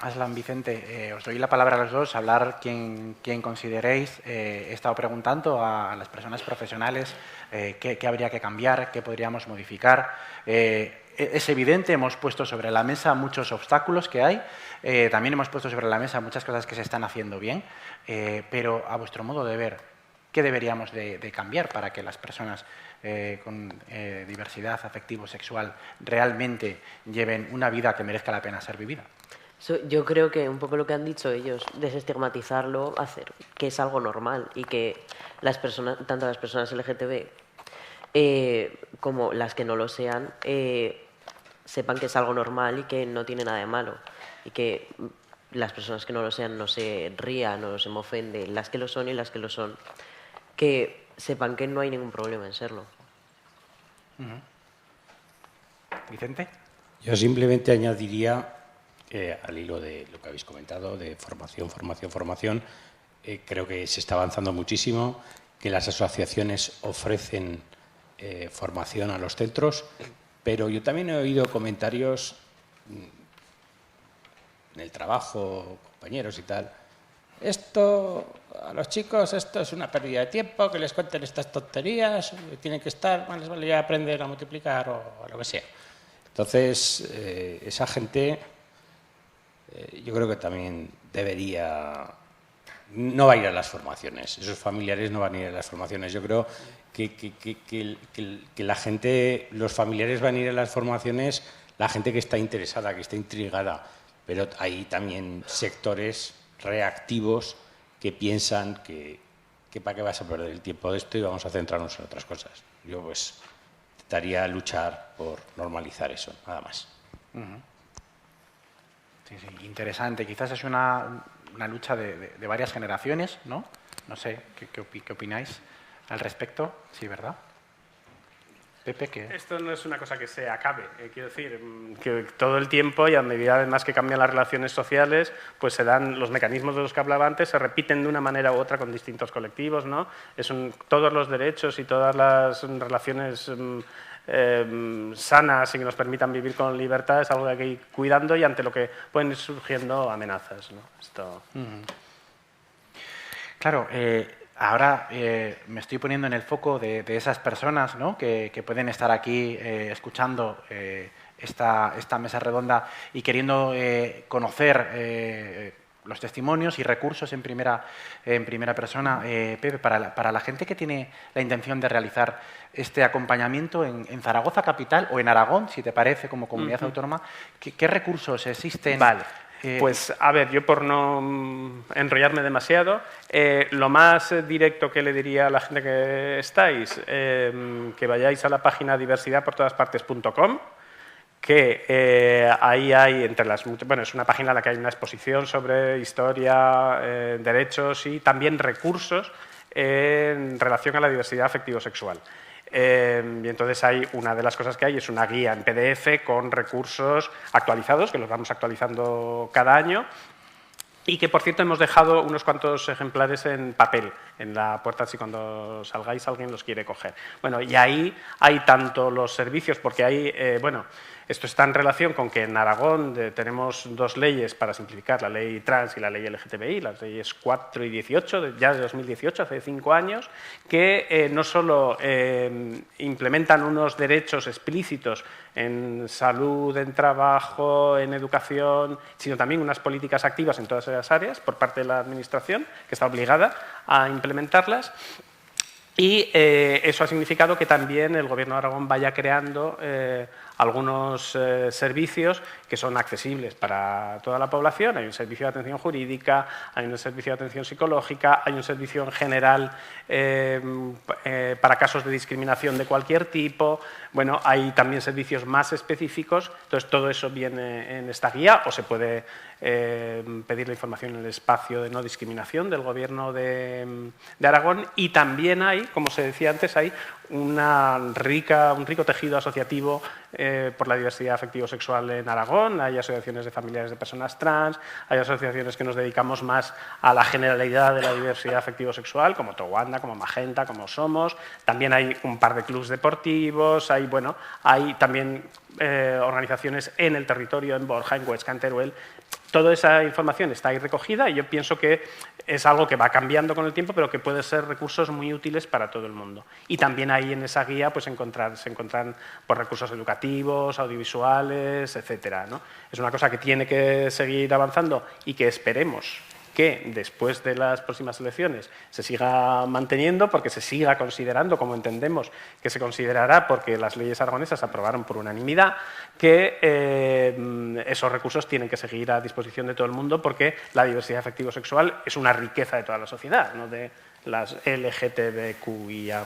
Aslan, Vicente, os doy la palabra a los dos, hablar quien consideréis. He estado preguntando a las personas profesionales qué habría que cambiar, qué podríamos modificar. Es evidente, hemos puesto sobre la mesa muchos obstáculos que hay, también hemos puesto sobre la mesa muchas cosas que se están haciendo bien, pero a vuestro modo de ver, ¿qué deberíamos de cambiar para que las personas con diversidad afectivo-sexual realmente lleven una vida que merezca la pena ser vivida?
Yo creo que un poco lo que han dicho ellos, desestigmatizarlo, hacer que es algo normal y que las personas, tanto las personas LGTB como las que no lo sean, sepan que es algo normal y que no tiene nada de malo, y que las personas que no lo sean no se rían o no se ofenden, las que lo son y las que lo son, que sepan que no hay ningún problema en serlo.
Vicente.
Yo simplemente añadiría, al hilo de lo que habéis comentado, de formación, creo que se está avanzando muchísimo, que las asociaciones ofrecen formación a los centros, pero yo también he oído comentarios en el trabajo, compañeros y tal, esto a los chicos esto es una pérdida de tiempo, que les cuenten estas tonterías, tienen que estar, más les vale ya aprender a multiplicar o lo que sea. Entonces, esa gente yo creo que también no va a ir a las formaciones, esos familiares no van a ir a las formaciones. Yo creo que la gente, los familiares van a ir a las formaciones, la gente que está interesada, que está intrigada, pero hay también sectores reactivos que piensan que para qué vas a perder el tiempo de esto y vamos a centrarnos en otras cosas. Yo pues intentaría luchar por normalizar eso, nada más.
Sí, interesante. Quizás es una lucha de varias generaciones, ¿no? No sé, ¿qué opináis al respecto? Sí, ¿verdad? Pepe, ¿qué?
Esto no es una cosa que se acabe, quiero decir, que todo el tiempo y a medida además que cambian las relaciones sociales, pues se dan los mecanismos de los que hablaba antes, se repiten de una manera u otra con distintos colectivos, ¿no? Todos los derechos y todas las relaciones sanas y que nos permitan vivir con libertad es algo que hay que ir cuidando y ante lo que pueden ir surgiendo amenazas, ¿no? Esto...
Claro, ahora me estoy poniendo en el foco de esas personas, ¿no?, que pueden estar aquí escuchando esta mesa redonda y queriendo conocer los testimonios y recursos en primera persona. Pepe, para la gente que tiene la intención de realizar este acompañamiento en Zaragoza capital o en Aragón, si te parece, como comunidad autónoma, ¿qué recursos existen?
Vale. Pues, a ver, yo por no enrollarme demasiado, lo más directo que le diría a la gente que estáis, que vayáis a la página diversidadportodaspartes.com, que ahí hay, entre las... Bueno, es una página en la que hay una exposición sobre historia, derechos y también recursos en relación a la diversidad afectivo-sexual. Y entonces una de las cosas que hay es una guía en PDF con recursos actualizados, que los vamos actualizando cada año, y que, por cierto, hemos dejado unos cuantos ejemplares en papel en la puerta, si cuando salgáis alguien los quiere coger. Bueno, y ahí hay tanto los servicios, porque hay, bueno, esto está en relación con que en Aragón tenemos dos leyes para simplificar, la ley trans y la ley LGTBI, las leyes 4 y 18, ya de 2018, hace 5 años, que no solo implementan unos derechos explícitos en salud, en trabajo, en educación, sino también unas políticas activas en todas esas áreas por parte de la Administración, que está obligada a implementarlas. Y eso ha significado que también el Gobierno de Aragón vaya creando algunos servicios que son accesibles para toda la población. Hay un servicio de atención jurídica, hay un servicio de atención psicológica, hay un servicio en general para casos de discriminación de cualquier tipo. Bueno, hay también servicios más específicos. Entonces, todo eso viene en esta guía, o se puede pedir la información en el espacio de no discriminación del Gobierno de Aragón. Y también hay, como se decía antes, hay un rico tejido asociativo por la diversidad afectivo-sexual en Aragón. Hay asociaciones de familiares de personas trans, hay asociaciones que nos dedicamos más a la generalidad de la diversidad afectivo-sexual, como Towanda, como Magenta, como Somos. También hay un par de clubs deportivos, hay también organizaciones en el territorio, en Borja, en Huesca, en Teruel. Toda esa información está ahí recogida y yo pienso que es algo que va cambiando con el tiempo, pero que puede ser recursos muy útiles para todo el mundo. Y también ahí en esa guía pues, se encuentran pues, recursos educativos, audiovisuales, etcétera, ¿no? Es una cosa que tiene que seguir avanzando y que esperemos que después de las próximas elecciones se siga manteniendo, porque se siga considerando, como entendemos que se considerará, porque las leyes aragonesas se aprobaron por unanimidad, que esos recursos tienen que seguir a disposición de todo el mundo, porque la diversidad afectivo-sexual es una riqueza de toda la sociedad, no de las LGTBQIA+.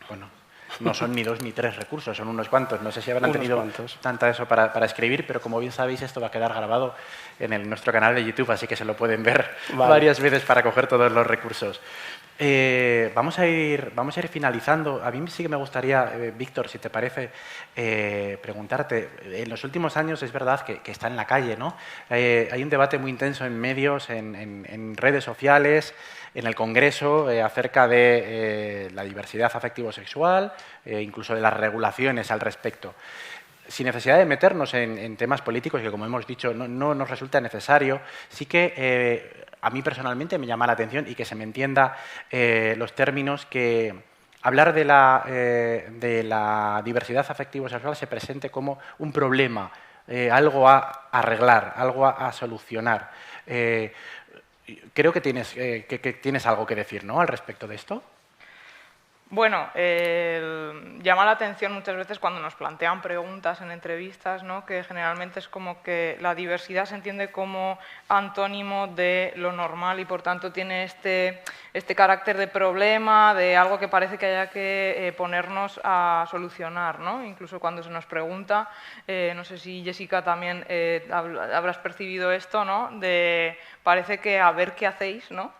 Bueno, no son ni 2 ni 3 recursos, son unos cuantos. No sé si habrán tenido tanta eso para escribir, pero como bien sabéis, esto va a quedar grabado en nuestro canal de YouTube, así que se lo pueden ver varias veces para coger todos los recursos. Vamos a ir finalizando. A mí sí que me gustaría, Víctor, si te parece, preguntarte. En los últimos años es verdad que está en la calle, ¿no? Hay un debate muy intenso en medios, en redes sociales, en el Congreso, acerca de la diversidad afectivo-sexual, incluso de las regulaciones al respecto. Sin necesidad de meternos en temas políticos, que como hemos dicho no nos resulta necesario, sí que a mí personalmente me llama la atención y que se me entienda los términos que hablar de la diversidad afectivo-sexual se presente como un problema, algo a arreglar, algo a solucionar. Creo que tienes algo que decir, ¿no?, al respecto de esto.
Bueno, llama la atención muchas veces cuando nos plantean preguntas en entrevistas, ¿no?, que generalmente es como que la diversidad se entiende como antónimo de lo normal y por tanto tiene este carácter de problema, de algo que parece que haya que ponernos a solucionar, ¿no? Incluso cuando se nos pregunta, no sé si Jessica también habrás percibido esto, ¿no?, de parece que a ver qué hacéis, ¿no?,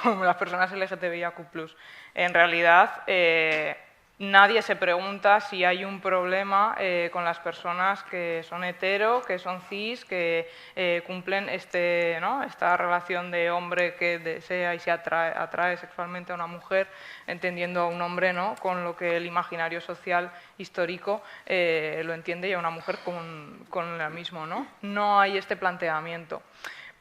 con las personas LGTBIQ+. En realidad, nadie se pregunta si hay un problema con las personas que son hetero, que son cis, que cumplen esta relación de hombre que desea y se atrae sexualmente a una mujer, entendiendo a un hombre, ¿no?, con lo que el imaginario social histórico lo entiende, y a una mujer con lo mismo, ¿no? No hay este planteamiento.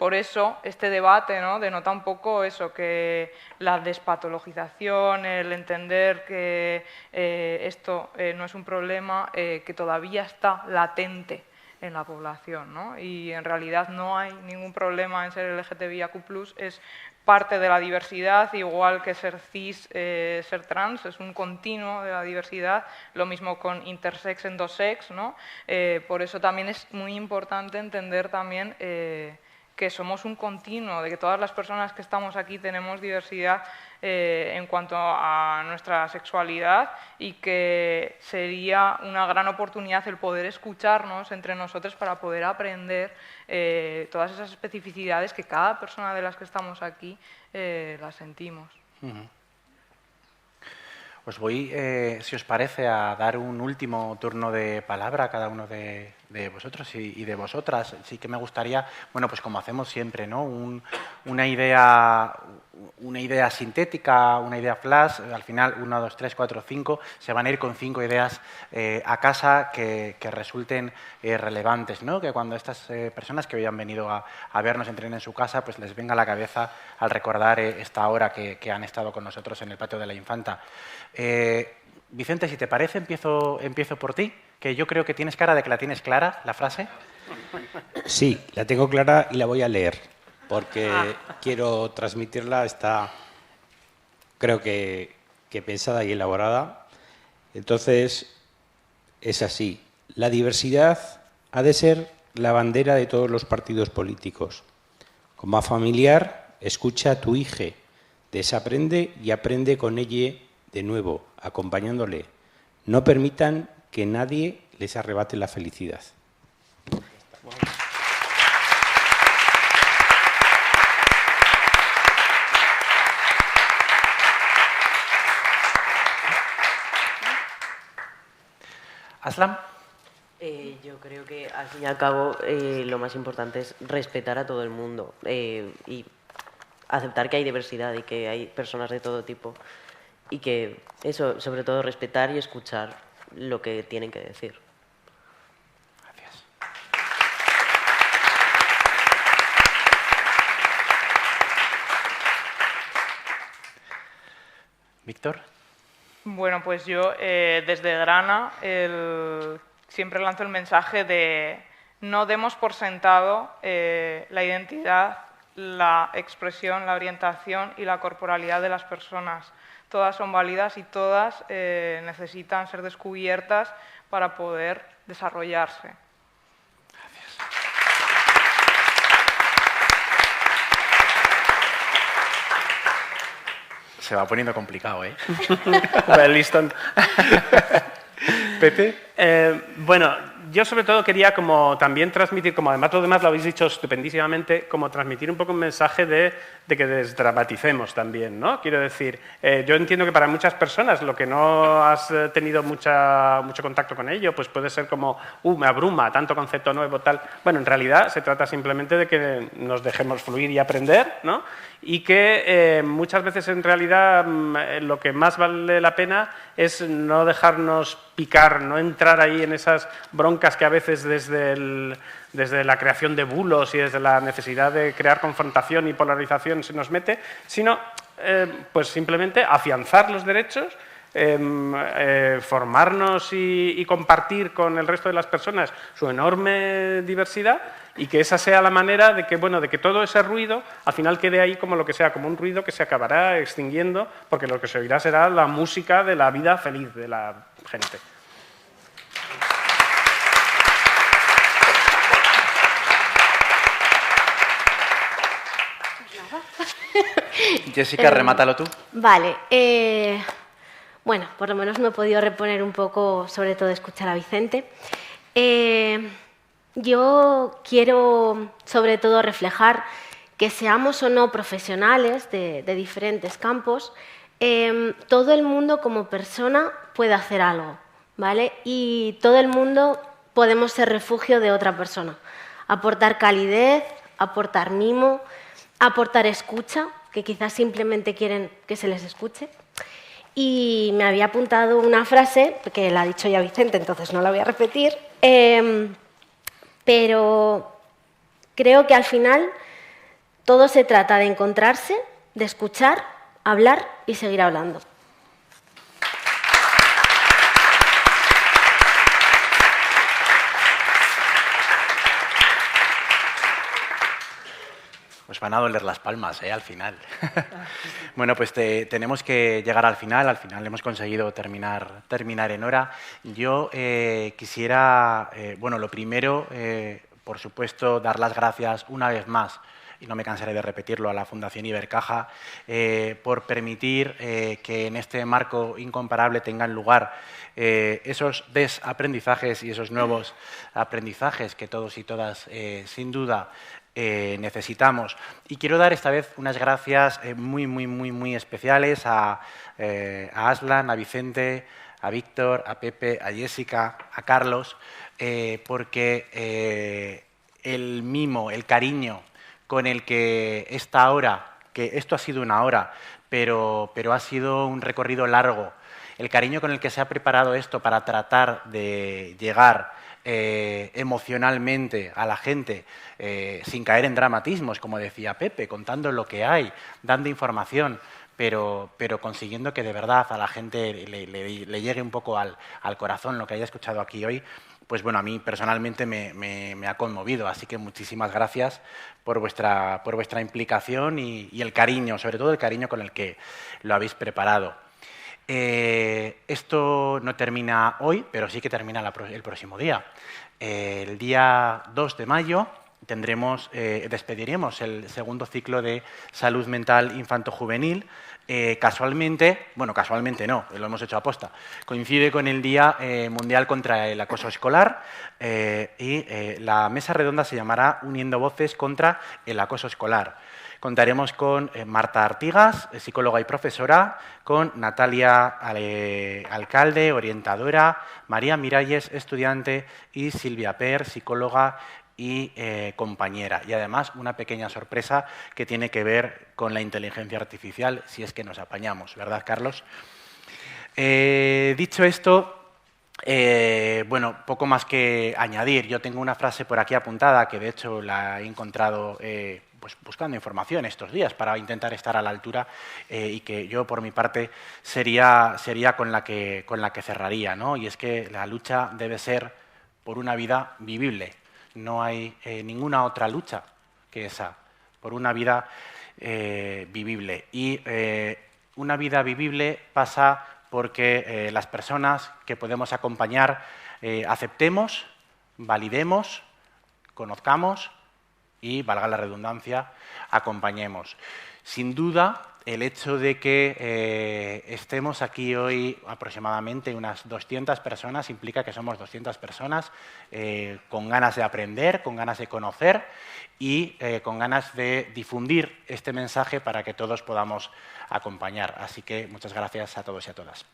por eso este debate, ¿no?, denota un poco eso, que la despatologización, el entender que esto no es un problema que todavía está latente en la población, ¿no? Y en realidad no hay ningún problema en ser LGTBIQ+, es parte de la diversidad, igual que ser cis, ser trans, es un continuo de la diversidad, lo mismo con intersex, endosex, ¿no? Por eso también es muy importante entender también que somos un continuo, de que todas las personas que estamos aquí tenemos diversidad en cuanto a nuestra sexualidad y que sería una gran oportunidad el poder escucharnos entre nosotros para poder aprender todas esas especificidades que cada persona de las que estamos aquí las sentimos.
Os voy, si os parece, a dar un último turno de palabra a cada uno de vosotros y de vosotras. Sí que me gustaría, bueno, pues como hacemos siempre, ¿no?, una idea sintética, una idea flash. Al final, 1, 2, 3, 4, 5, se van a ir con 5 ideas a casa que resulten relevantes, ¿no? Que cuando estas personas que hoy han venido a vernos entren en su casa, pues les venga a la cabeza al recordar esta hora que han estado con nosotros en el patio de la Infanta. Vicente, si te parece, empiezo por ti, que yo creo que tienes cara de que la tienes clara, la frase.
Sí, la tengo clara y la voy a leer, porque quiero transmitirla, está creo que pensada y elaborada. Entonces, es así. La diversidad ha de ser la bandera de todos los partidos políticos. Como familiar, escucha a tu hija, desaprende y aprende con ella de nuevo, acompañándole. No permitan que nadie les arrebate la felicidad.
Aslam.
Yo creo que al fin y al cabo lo más importante es respetar a todo el mundo y aceptar que hay diversidad y que hay personas de todo tipo y que eso, sobre todo respetar y escuchar lo que tienen que decir.
Gracias. Víctor.
Bueno, pues yo desde Grana siempre lanzo el mensaje de no demos por sentado la identidad, la expresión, la orientación y la corporalidad de las personas. Todas son válidas y todas necesitan ser descubiertas para poder desarrollarse.
Se va poniendo complicado, ¿eh?
Liston.
Pepe.
Bueno, yo sobre todo quería como también transmitir, como además lo demás lo habéis dicho estupendísimamente, como transmitir un poco un mensaje de que desdramaticemos también, ¿no? Quiero decir, yo entiendo que para muchas personas lo que no has tenido mucho contacto con ello, pues puede ser como, me abruma, tanto concepto nuevo, tal. Bueno, en realidad se trata simplemente de que nos dejemos fluir y aprender, ¿no? Y que muchas veces en realidad lo que más vale la pena es no dejarnos picar, no entrar ahí en esas broncas que a veces desde la creación de bulos y desde la necesidad de crear confrontación y polarización se nos mete, sino pues simplemente afianzar los derechos, formarnos y compartir con el resto de las personas su enorme diversidad y que esa sea la manera de que, bueno, de que todo ese ruido al final quede ahí como lo que sea, como un ruido que se acabará extinguiendo, porque lo que se oirá será la música de la vida feliz de la gente.
Jessica, remátalo tú.
Vale. Bueno, por lo menos me he podido reponer un poco, sobre todo, escuchar a Vicente. Yo quiero, sobre todo, reflejar que seamos o no profesionales de diferentes campos, todo el mundo como persona puede hacer algo, ¿vale? Y todo el mundo podemos ser refugio de otra persona. Aportar calidez, aportar mimo, aportar escucha, que quizás simplemente quieren que se les escuche. Y me había apuntado una frase, que la ha dicho ya Vicente, entonces no la voy a repetir, pero creo que al final Todo se trata de encontrarse, de escuchar, hablar y seguir hablando.
Os van a doler las palmas, al final. Bueno, pues tenemos que llegar al final hemos conseguido terminar en hora. Yo quisiera, bueno, lo primero, por supuesto, dar las gracias una vez más, y no me cansaré de repetirlo, a la Fundación Ibercaja, por permitir que en este marco incomparable tengan lugar esos desaprendizajes y esos nuevos aprendizajes que todos y todas, sin duda, necesitamos. Y quiero dar esta vez unas gracias muy especiales a Aslan, a Vicente, a Víctor, a Pepe, a Jessica, a Carlos, porque el mimo, el cariño con el que esta hora, que esto ha sido una hora, pero ha sido un recorrido largo, el cariño con el que se ha preparado esto para tratar de llegar emocionalmente a la gente, sin caer en dramatismos, como decía Pepe, contando lo que hay, dando información, pero consiguiendo que de verdad a la gente le llegue un poco al corazón lo que haya escuchado aquí hoy, pues bueno, a mí personalmente me ha conmovido, así que muchísimas gracias por vuestra implicación y el cariño, sobre todo el cariño con el que lo habéis preparado. Esto no termina hoy, pero sí que termina el próximo día. El día 2 de mayo despediremos el segundo ciclo de salud mental infanto-juvenil. Casualmente no, lo hemos hecho aposta, coincide con el Día Mundial contra el Acoso Escolar y la mesa redonda se llamará Uniendo Voces contra el Acoso Escolar. Contaremos con Marta Artigas, psicóloga y profesora, con Natalia Alcalde, orientadora, María Miralles, estudiante, y Silvia Per, psicóloga y compañera. Y además una pequeña sorpresa que tiene que ver con la inteligencia artificial, si es que nos apañamos, ¿verdad, Carlos? Dicho esto, bueno, poco más que añadir. Yo tengo una frase por aquí apuntada que de hecho la he encontrado pues buscando información estos días para intentar estar a la altura y que yo por mi parte sería con la que cerraría, ¿no? Y es que la lucha debe ser por una vida vivible. No hay ninguna otra lucha que esa, por una vida vivible. Y una vida vivible pasa porque las personas que podemos acompañar aceptemos, validemos, conozcamos y, valga la redundancia, acompañemos. Sin duda, el hecho de que estemos aquí hoy aproximadamente unas 200 personas implica que somos 200 personas con ganas de aprender, con ganas de conocer y con ganas de difundir este mensaje para que todos podamos acompañar. Así que muchas gracias a todos y a todas.